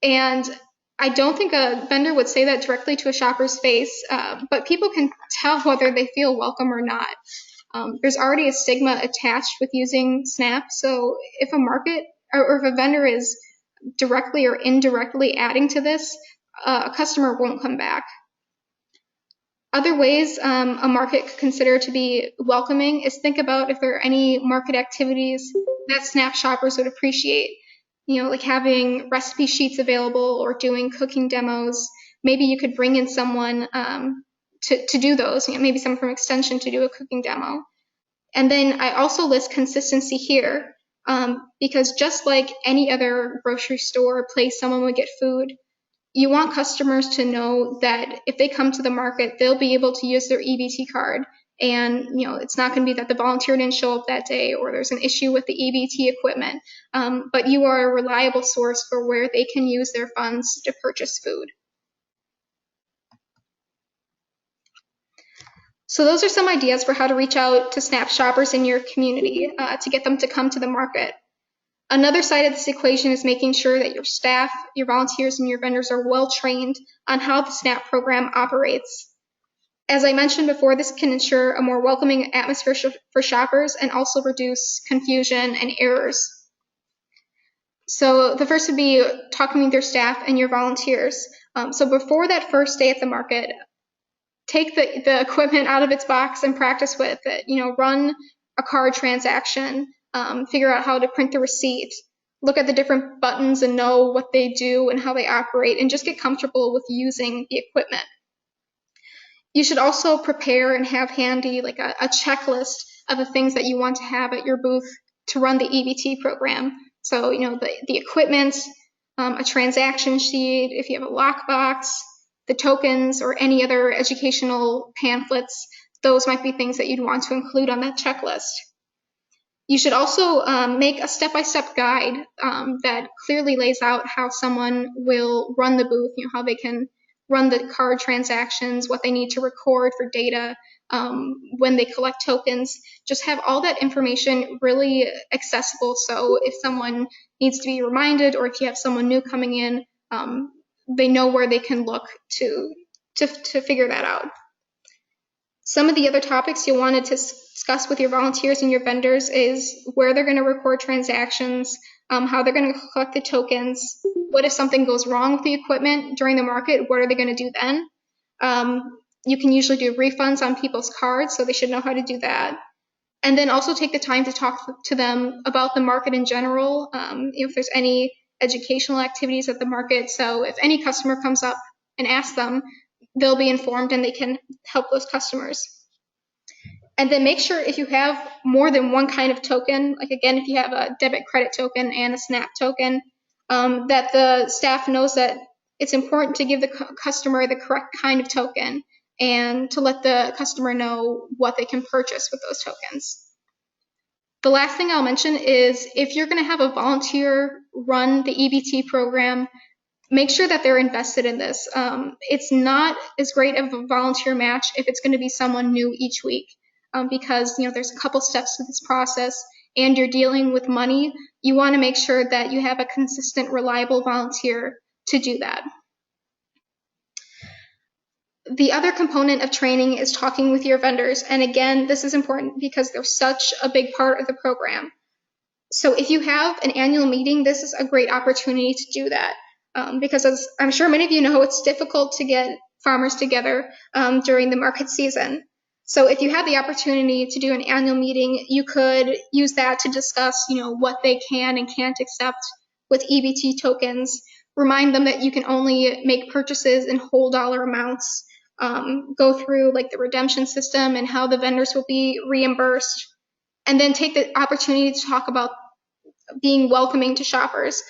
And I don't think a vendor would say that directly to a shopper's face, but people can tell whether they feel welcome or not. There's already a stigma attached with using SNAP, so if a market or if a vendor is directly or indirectly adding to this, a customer won't come back. Other ways a market could consider to be welcoming is think about if there are any market activities that SNAP shoppers would appreciate. Like having recipe sheets available or doing cooking demos. Maybe you could bring in someone to do those, maybe someone from Extension to do a cooking demo. And then I also list consistency here, because just like any other grocery store or place someone would get food, you want customers to know that if they come to the market, they'll be able to use their EBT card. And, it's not going to be that the volunteer didn't show up that day or there's an issue with the EBT equipment, but you are a reliable source for where they can use their funds to purchase food. So those are some ideas for how to reach out to SNAP shoppers in your community to get them to come to the market. Another side of this equation is making sure that your staff, your volunteers, and your vendors are well trained on how the SNAP program operates. As I mentioned before, this can ensure a more welcoming atmosphere for shoppers and also reduce confusion and errors. So the first would be talking with your staff and your volunteers. So before that first day at the market, take the equipment out of its box and practice with it. Run a card transaction, figure out how to print the receipt, look at the different buttons and know what they do and how they operate, and just get comfortable with using the equipment. You should also prepare and have handy like a checklist of the things that you want to have at your booth to run the EBT program. So, the equipment, a transaction sheet, if you have a lockbox, the tokens, or any other educational pamphlets, those might be things that you'd want to include on that checklist. You should also make a step-by-step guide that clearly lays out how someone will run the booth, how they can run the card transactions, what they need to record for data, when they collect tokens. Just have all that information really accessible, so if someone needs to be reminded, or if you have someone new coming in, they know where they can look to figure that out. Some of the other topics you'll want to discuss with your volunteers and your vendors is where they're going to record transactions, how they're going to collect the tokens, what if something goes wrong with the equipment during the market, what are they going to do then? You can usually do refunds on people's cards, so they should know how to do that. And then also take the time to talk to them about the market in general, if there's any educational activities at the market. So if any customer comes up and asks them, they'll be informed and they can help those customers. And then make sure if you have more than one kind of token, like again, if you have a debit credit token and a SNAP token, that the staff knows that it's important to give the customer the correct kind of token and to let the customer know what they can purchase with those tokens. The last thing I'll mention is if you're going to have a volunteer run the EBT program, make sure that they're invested in this. It's not as great of a volunteer match if it's going to be someone new each week, because there's a couple steps to this process and you're dealing with money. You want to make sure that you have a consistent, reliable volunteer to do that. The other component of training is talking with your vendors. And again, this is important because they're such a big part of the program. So if you have an annual meeting, this is a great opportunity to do that. Because as I'm sure many of you know, it's difficult to get farmers together during the market season. So if you have the opportunity to do an annual meeting, you could use that to discuss, what they can and can't accept with EBT tokens. Remind them that you can only make purchases in whole dollar amounts. Go through like the redemption system and how the vendors will be reimbursed. And then take the opportunity to talk about being welcoming to shoppers.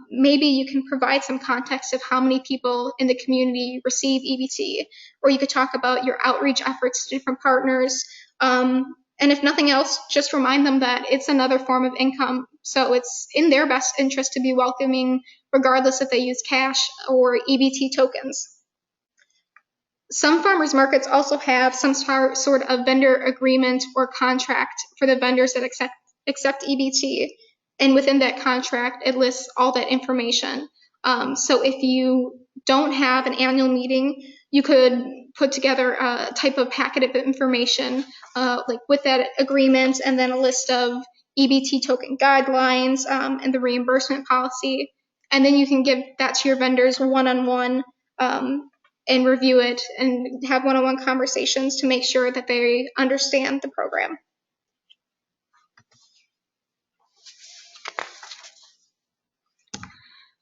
Maybe you can provide some context of how many people in the community receive EBT, or you could talk about your outreach efforts to different partners. And if nothing else, just remind them that it's another form of income. So it's in their best interest to be welcoming, regardless if they use cash or EBT tokens. Some farmers markets also have some sort of vendor agreement or contract for the vendors that accept EBT. And within that contract, it lists all that information. So if you don't have an annual meeting, you could put together a type of packet of information, like with that agreement, and then a list of EBT token guidelines and the reimbursement policy. And then you can give that to your vendors one-on-one and review it and have one-on-one conversations to make sure that they understand the program.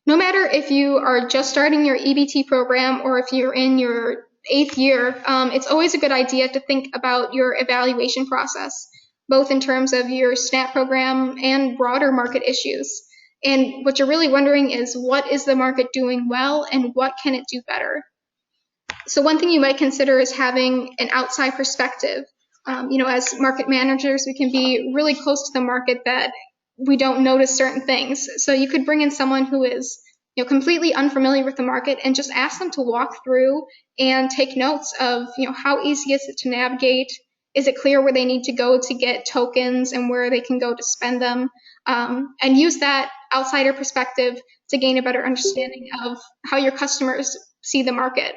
No matter if you are just starting your EBT program or if you're in your 8th year, it's always a good idea to think about your evaluation process, both in terms of your SNAP program and broader market issues. And what you're really wondering is, what is the market doing well and what can it do better? So one thing you might consider is having an outside perspective. As market managers, we can be really close to the market that we don't notice certain things. So you could bring in someone who is completely unfamiliar with the market and just ask them to walk through and take notes of how easy is it to navigate? Is it clear where they need to go to get tokens and where they can go to spend them? And use that outsider perspective to gain a better understanding of how your customers see the market.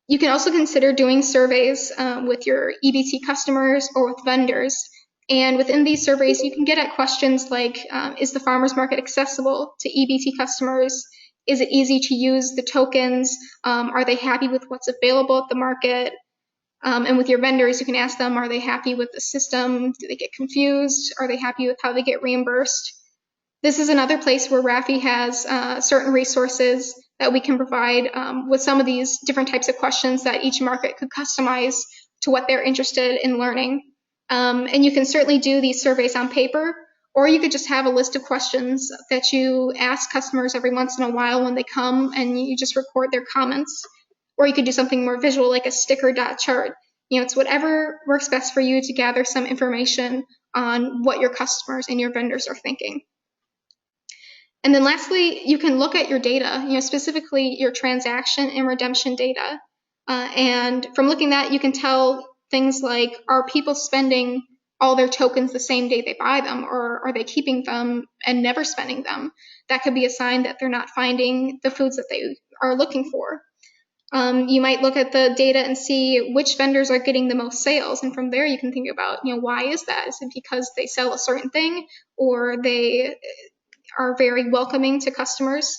You can also consider doing surveys with your EBT customers or with vendors. And within these surveys, you can get at questions like, is the farmers market accessible to EBT customers? Is it easy to use the tokens? Are they happy with what's available at the market? And with your vendors, you can ask them, are they happy with the system? Do they get confused? Are they happy with how they get reimbursed? This is another place where RAFI has certain resources that we can provide with some of these different types of questions that each market could customize to what they're interested in learning. And you can certainly do these surveys on paper, or you could just have a list of questions that you ask customers every once in a while when they come, and you just record their comments. Or you could do something more visual like a sticker dot chart. It's whatever works best for you to gather some information on what your customers and your vendors are thinking. And then lastly, you can look at your data, specifically your transaction and redemption data. And from looking at that, you can tell things like, are people spending all their tokens the same day they buy them, or are they keeping them and never spending them? That could be a sign that they're not finding the foods that they are looking for. You might look at the data and see which vendors are getting the most sales, and from there you can think about, why is that? Is it because they sell a certain thing, or they are very welcoming to customers?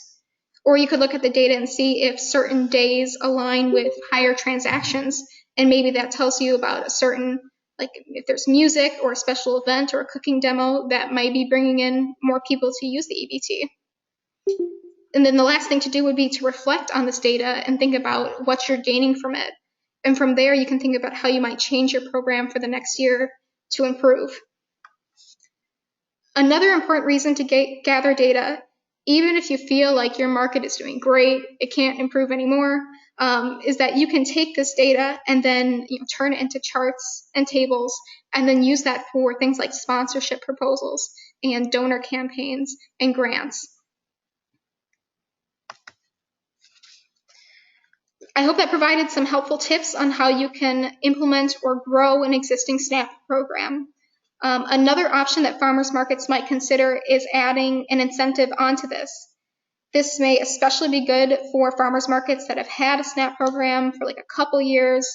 Or you could look at the data and see if certain days align with higher transactions, and maybe that tells you about a certain, like if there's music or a special event or a cooking demo that might be bringing in more people to use the EBT. And then the last thing to do would be to reflect on this data and think about what you're gaining from it. And from there, you can think about how you might change your program for the next year to improve. Another important reason to gather data, even if you feel like your market is doing great, it can't improve anymore, is that you can take this data and then turn it into charts and tables, and then use that for things like sponsorship proposals and donor campaigns and grants. I hope that provided some helpful tips on how you can implement or grow an existing SNAP program. Another option that farmers markets might consider is adding an incentive onto this. This may especially be good for farmers markets that have had a SNAP program for like a couple years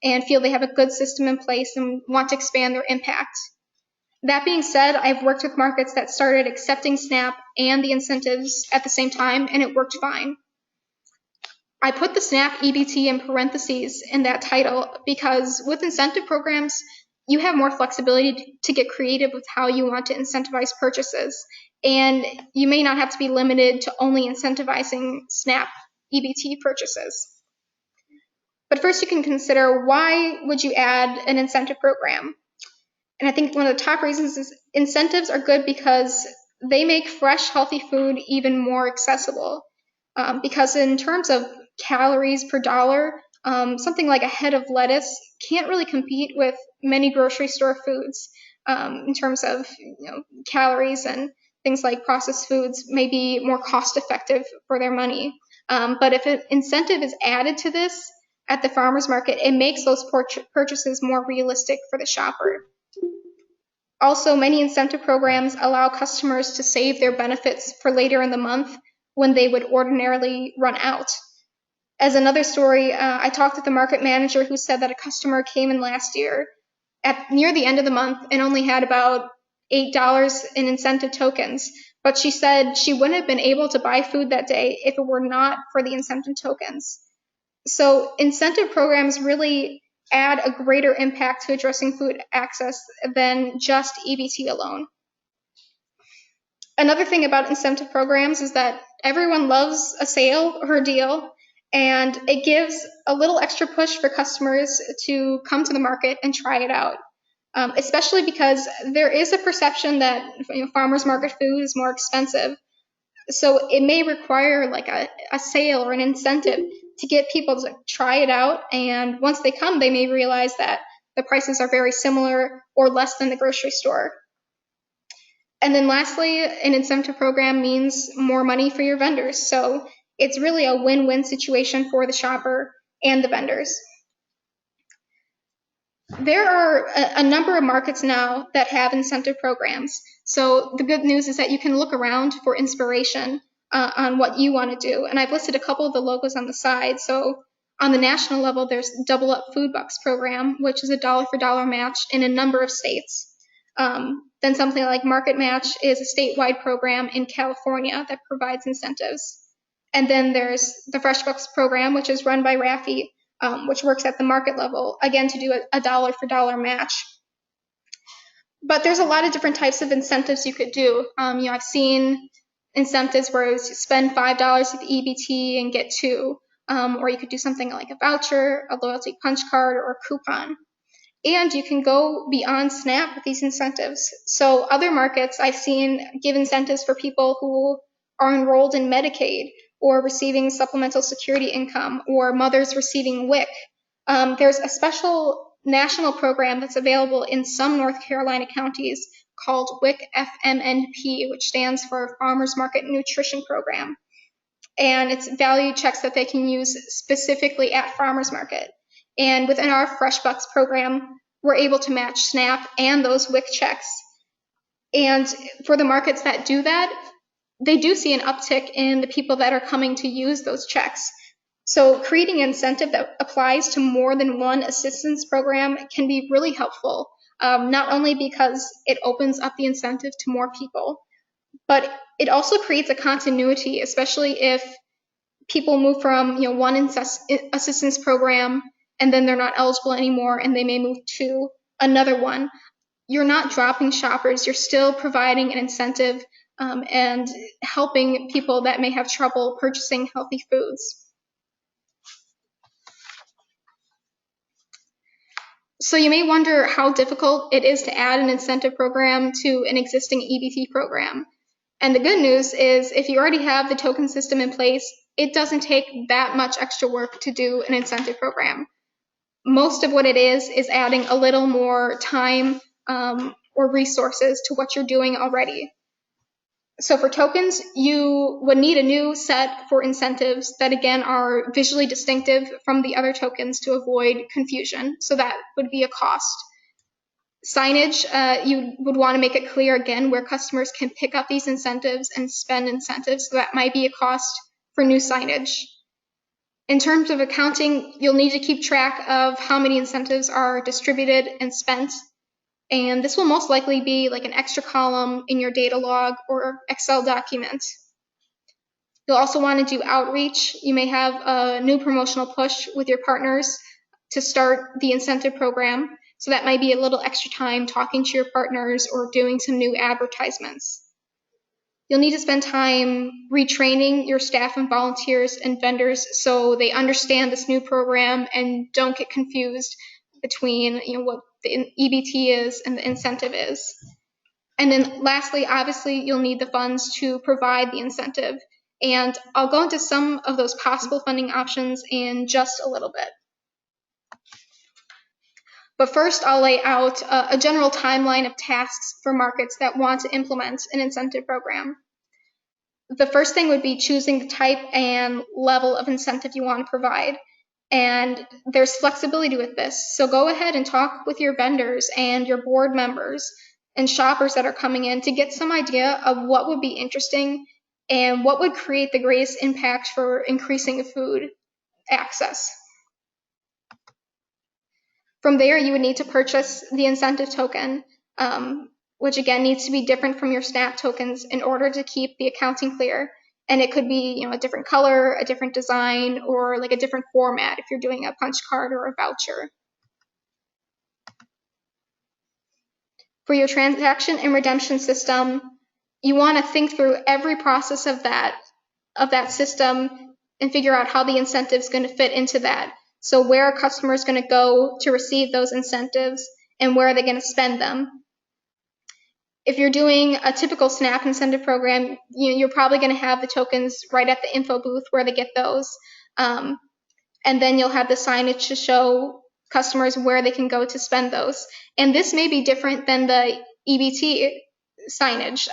and feel they have a good system in place and want to expand their impact. That being said, I've worked with markets that started accepting SNAP and the incentives at the same time, and it worked fine. I put the SNAP EBT in parentheses in that title because with incentive programs, you have more flexibility to get creative with how you want to incentivize purchases. And you may not have to be limited to only incentivizing SNAP EBT purchases. But first you can consider, why would you add an incentive program? And I think one of the top reasons is incentives are good because they make fresh, healthy food even more accessible. Because in terms of calories per dollar, something like a head of lettuce can't really compete with many grocery store foods in terms of calories, and things like processed foods may be more cost effective for their money. But if an incentive is added to this at the farmer's market, it makes those purchases more realistic for the shopper. Also, many incentive programs allow customers to save their benefits for later in the month when they would ordinarily run out. As another story, I talked with the market manager who said that a customer came in last year near the end of the month and only had about $8 in incentive tokens. But she said she wouldn't have been able to buy food that day if it were not for the incentive tokens. So incentive programs really add a greater impact to addressing food access than just EBT alone. Another thing about incentive programs is that everyone loves a sale or a deal, and it gives a little extra push for customers to come to the market and try it out, especially because there is a perception that farmers market food is more expensive. So it may require like a sale or an incentive to get people to try it out, and once they come, they may realize that the prices are very similar or less than the grocery store. And then lastly, an incentive program means more money for your vendors. So it's really a win-win situation for the shopper and the vendors. There are a number of markets now that have incentive programs. So the good news is that you can look around for inspiration on what you want to do. And I've listed a couple of the logos on the side. So on the national level, there's Double Up Food Bucks program, which is a dollar-for-dollar match in a number of states. Then something like Market Match is a statewide program in California that provides incentives. And then there's the FreshBooks program, which is run by RAFI, which works at the market level, again, to do a dollar for dollar match. But there's a lot of different types of incentives you could do. I've seen incentives where you spend $5 at the EBT and get 2, or you could do something like a voucher, a loyalty punch card, or a coupon. And you can go beyond SNAP with these incentives. So other markets I've seen give incentives for people who are enrolled in Medicaid or receiving supplemental security income, or mothers receiving WIC. There's a special national program that's available in some North Carolina counties called WIC FMNP, which stands for Farmers Market Nutrition Program. And it's value checks that they can use specifically at farmers market. And within our FreshBucks program, we're able to match SNAP and those WIC checks. And for the markets that do that, they do see an uptick in the people that are coming to use those checks. So creating an incentive that applies to more than one assistance program can be really helpful, not only because it opens up the incentive to more people, but it also creates a continuity, especially if people move from one assistance program and then they're not eligible anymore and they may move to another one. You're not dropping shoppers, you're still providing an incentive and helping people that may have trouble purchasing healthy foods. So you may wonder how difficult it is to add an incentive program to an existing EBT program. And the good news is if you already have the token system in place, it doesn't take that much extra work to do an incentive program. Most of what it is adding a little more time or resources to what you're doing already. So for tokens, you would need a new set for incentives that again are visually distinctive from the other tokens to avoid confusion. So that would be a cost. Signage, you would want to make it clear again where customers can pick up these incentives and spend incentives. So that might be a cost for new signage. In terms of accounting, you'll need to keep track of how many incentives are distributed and spent. And this will most likely be like an extra column in your data log or Excel document. You'll also want to do outreach. You may have a new promotional push with your partners to start the incentive program. So that might be a little extra time talking to your partners or doing some new advertisements. You'll need to spend time retraining your staff and volunteers and vendors so they understand this new program and don't get confused between what the EBT is and the incentive is. And then lastly, obviously, you'll need the funds to provide the incentive. And I'll go into some of those possible funding options in just a little bit. But first, I'll lay out a general timeline of tasks for markets that want to implement an incentive program. The first thing would be choosing the type and level of incentive you want to provide. And there's flexibility with this. So go ahead and talk with your vendors and your board members and shoppers that are coming in to get some idea of what would be interesting and what would create the greatest impact for increasing food access. From there, you would need to purchase the incentive token, which again needs to be different from your SNAP tokens in order to keep the accounting clear. And it could be a different color, a different design, or like a different format if you're doing a punch card or a voucher. For your transaction and redemption system, you want to think through every process of that system and figure out how the incentive is going to fit into that. So where a customer is going to go to receive those incentives and where are they going to spend them. If you're doing a typical SNAP incentive program, you're probably going to have the tokens right at the info booth where they get those. And then you'll have the signage to show customers where they can go to spend those. And this may be different than the EBT signage.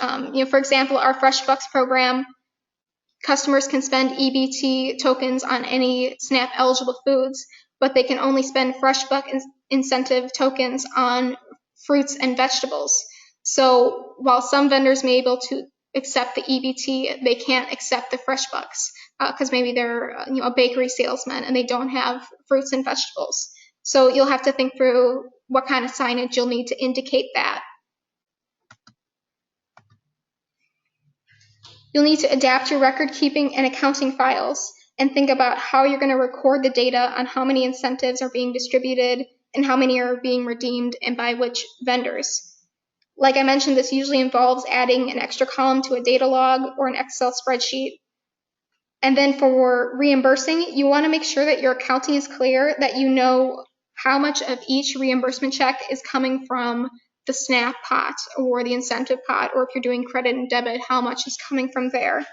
For example, our FreshBucks program, customers can spend EBT tokens on any SNAP eligible foods, but they can only spend FreshBuck incentive tokens on fruits and vegetables. So while some vendors may be able to accept the EBT, they can't accept the FreshBucks because maybe they're a bakery salesman and they don't have fruits and vegetables. So you'll have to think through what kind of signage you'll need to indicate that. You'll need to adapt your record keeping and accounting files and think about how you're going to record the data on how many incentives are being distributed and how many are being redeemed and by which vendors. Like I mentioned, this usually involves adding an extra column to a data log or an Excel spreadsheet. And then for reimbursing, you want to make sure that your accounting is clear, that you know how much of each reimbursement check is coming from the SNAP pot or the incentive pot, or if you're doing credit and debit, how much is coming from there.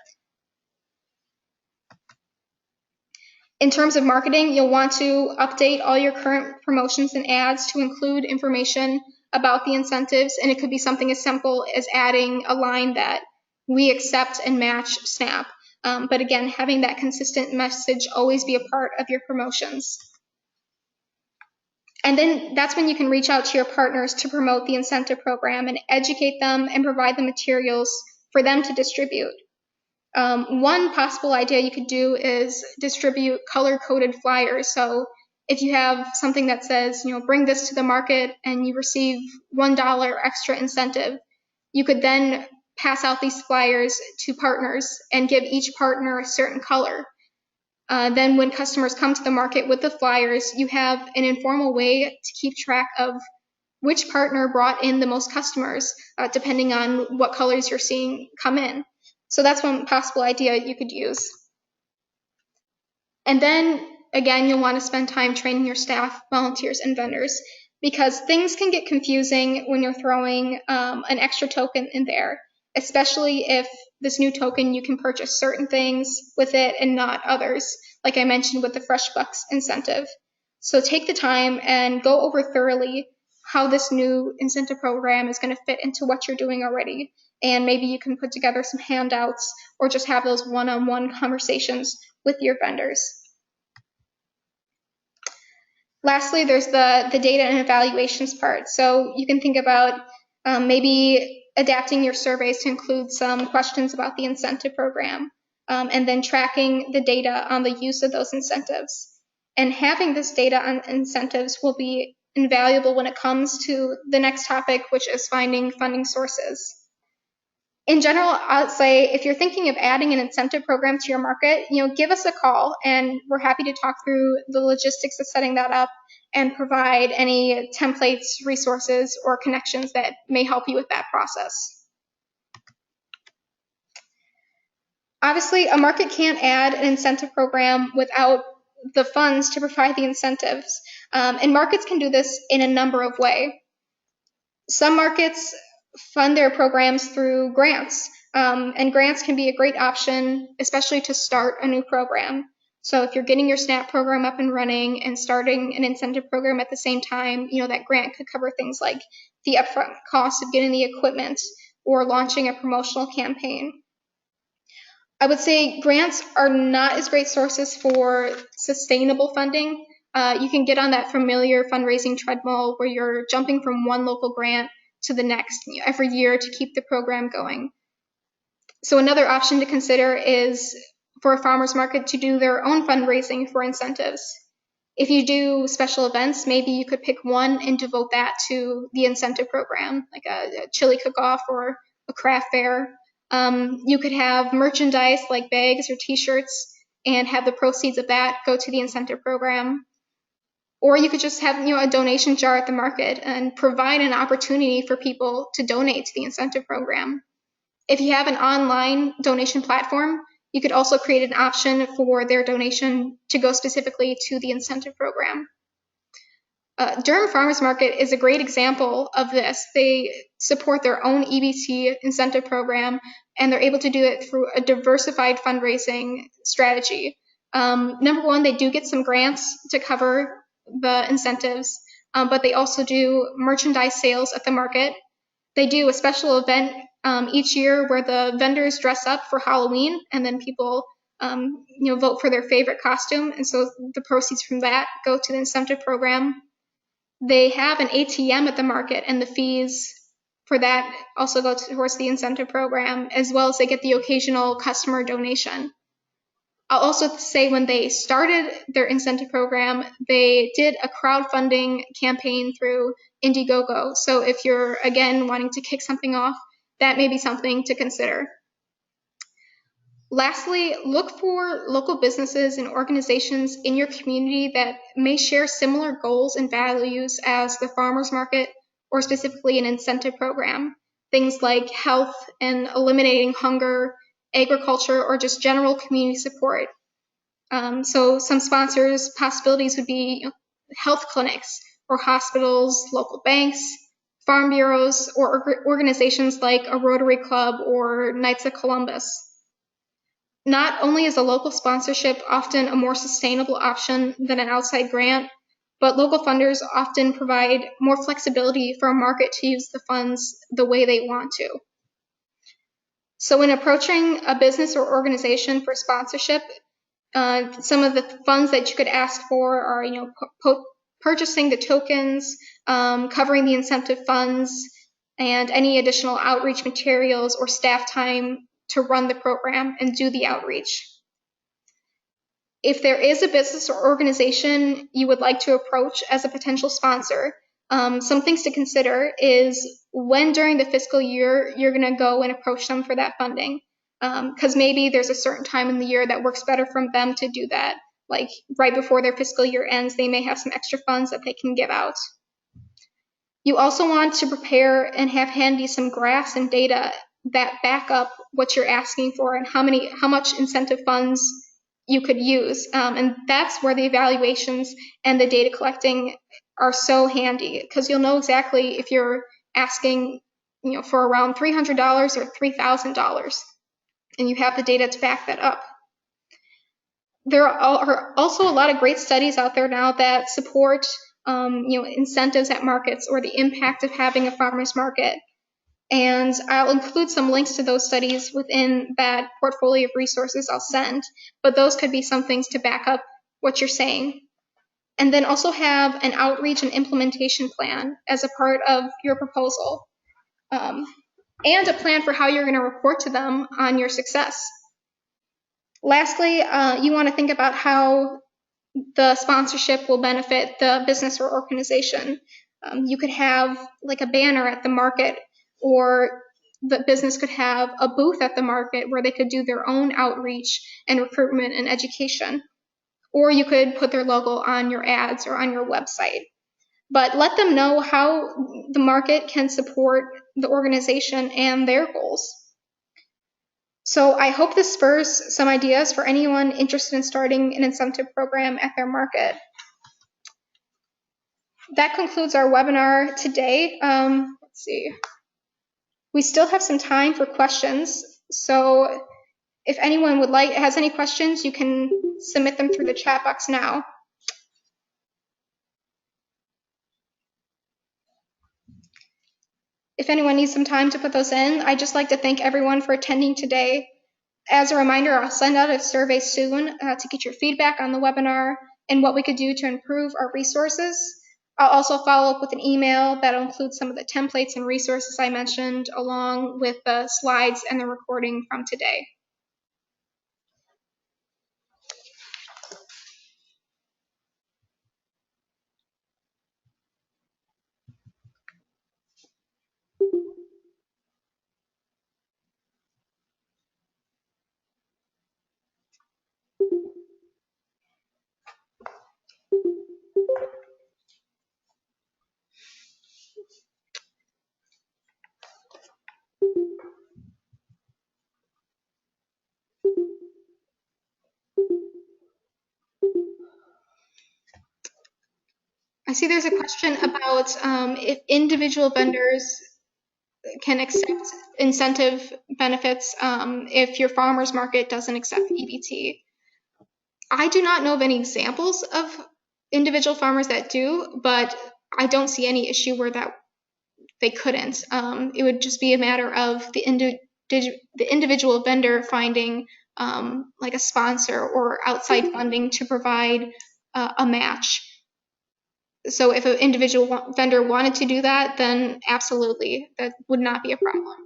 In terms of marketing, you'll want to update all your current promotions and ads to include information about the incentives, and it could be something as simple as adding a line that we accept and match SNAP. But again, having that consistent message always be a part of your promotions. And then that's when you can reach out to your partners to promote the incentive program and educate them and provide the materials for them to distribute. One possible idea you could do is distribute color-coded flyers. So if you have something that says, bring this to the market and you receive $1 extra incentive, you could then pass out these flyers to partners and give each partner a certain color. Then when customers come to the market with the flyers, you have an informal way to keep track of which partner brought in the most customers, depending on what colors you're seeing come in. So that's one possible idea you could use. And then, again, you'll want to spend time training your staff, volunteers, and vendors, because things can get confusing when you're throwing an extra token in there, especially if this new token, you can purchase certain things with it and not others, like I mentioned with the Fresh Bucks incentive. So take the time and go over thoroughly how this new incentive program is going to fit into what you're doing already. And maybe you can put together some handouts or just have those one-on-one conversations with your vendors. Lastly, there's the data and evaluations part. So you can think about maybe adapting your surveys to include some questions about the incentive program, and then tracking the data on the use of those incentives. And having this data on incentives will be invaluable when it comes to the next topic, which is finding funding sources. In general, I'd say if you're thinking of adding an incentive program to your market, give us a call and we're happy to talk through the logistics of setting that up and provide any templates, resources, or connections that may help you with that process. Obviously, a market can't add an incentive program without the funds to provide the incentives. And markets can do this in a number of ways. Some markets fund their programs through grants, and grants can be a great option, especially to start a new program. So if you're getting your SNAP program up and running and starting an incentive program at the same time, that grant could cover things like the upfront cost of getting the equipment or launching a promotional campaign. I would say grants are not as great sources for sustainable funding. You can get on that familiar fundraising treadmill where you're jumping from one local grant to the next every year to keep the program going. So another option to consider is for a farmer's market to do their own fundraising for incentives. If you do special events, maybe you could pick one and devote that to the incentive program, like a chili cook-off or a craft fair. You could have merchandise like bags or t-shirts and have the proceeds of that go to the incentive program. Or you could just have a donation jar at the market and provide an opportunity for people to donate to the incentive program. If you have an online donation platform, you could also create an option for their donation to go specifically to the incentive program. Durham Farmers Market is a great example of this. They support their own EBT incentive program, and they're able to do it through a diversified fundraising strategy. Number one, they do get some grants to cover the incentives, but they also do merchandise sales at the market. They do a special event each year where the vendors dress up for Halloween, and then people vote for their favorite costume, and so the proceeds from that go to the incentive program. They have an ATM at the market, and the fees for that also go towards the incentive program, as well as they get the occasional customer donation. I'll also say when they started their incentive program, they did a crowdfunding campaign through Indiegogo. So if you're, again, wanting to kick something off, that may be something to consider. Lastly, look for local businesses and organizations in your community that may share similar goals and values as the farmers market, or specifically an incentive program. Things like health and eliminating hunger, agriculture, or just general community support. So some sponsors possibilities would be health clinics or hospitals, local banks, farm bureaus, or organizations like a Rotary Club or Knights of Columbus. Not only is a local sponsorship often a more sustainable option than an outside grant, but local funders often provide more flexibility for a market to use the funds the way they want to. So when approaching a business or organization for sponsorship, some of the funds that you could ask for are, purchasing the tokens, covering the incentive funds, and any additional outreach materials or staff time to run the program and do the outreach. If there is a business or organization you would like to approach as a potential sponsor, some things to consider is when during the fiscal year you're going to go and approach them for that funding. Because maybe there's a certain time in the year that works better for them to do that. Like right before their fiscal year ends, they may have some extra funds that they can give out. You also want to prepare and have handy some graphs and data that back up what you're asking for and how much incentive funds you could use. And that's where the evaluations and the data collecting are so handy, because you'll know exactly if you're asking for around $300 or $3,000, and you have the data to back that up. There are also a lot of great studies out there now that support incentives at markets or the impact of having a farmer's market. And I'll include some links to those studies within that portfolio of resources I'll send, but those could be some things to back up what you're saying. And then also have an outreach and implementation plan as a part of your proposal, and a plan for how you're going to report to them on your success. Lastly, you want to think about how the sponsorship will benefit the business or organization. You could have like a banner at the market, or the business could have a booth at the market where they could do their own outreach and recruitment and education. Or you could put their logo on your ads or on your website. But let them know how the market can support the organization and their goals. So I hope this spurs some ideas for anyone interested in starting an incentive program at their market. That concludes our webinar today. Let's see. We still have some time for questions. So if anyone has any questions, you can submit them through the chat box now. If anyone needs some time to put those in, I'd just like to thank everyone for attending today. As a reminder, I'll send out a survey soon to get your feedback on the webinar and what we could do to improve our resources. I'll also follow up with an email that'll include some of the templates and resources I mentioned, along with the slides and the recording from today. I see there's a question about if individual vendors can accept incentive benefits if your farmer's market doesn't accept EBT. I do not know of any examples of individual farmers that do, but I don't see any issue where that they couldn't. It would just be a matter of the individual vendor finding like a sponsor or outside funding to provide a match. So if an individual vendor wanted to do that, then absolutely, that would not be a problem.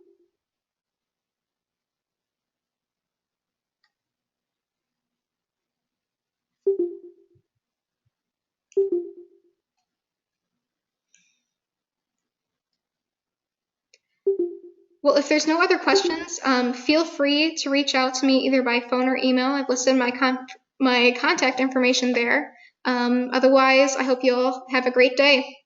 Well, if there's no other questions, feel free to reach out to me either by phone or email. I've listed my contact information there. Otherwise, I hope you all have a great day.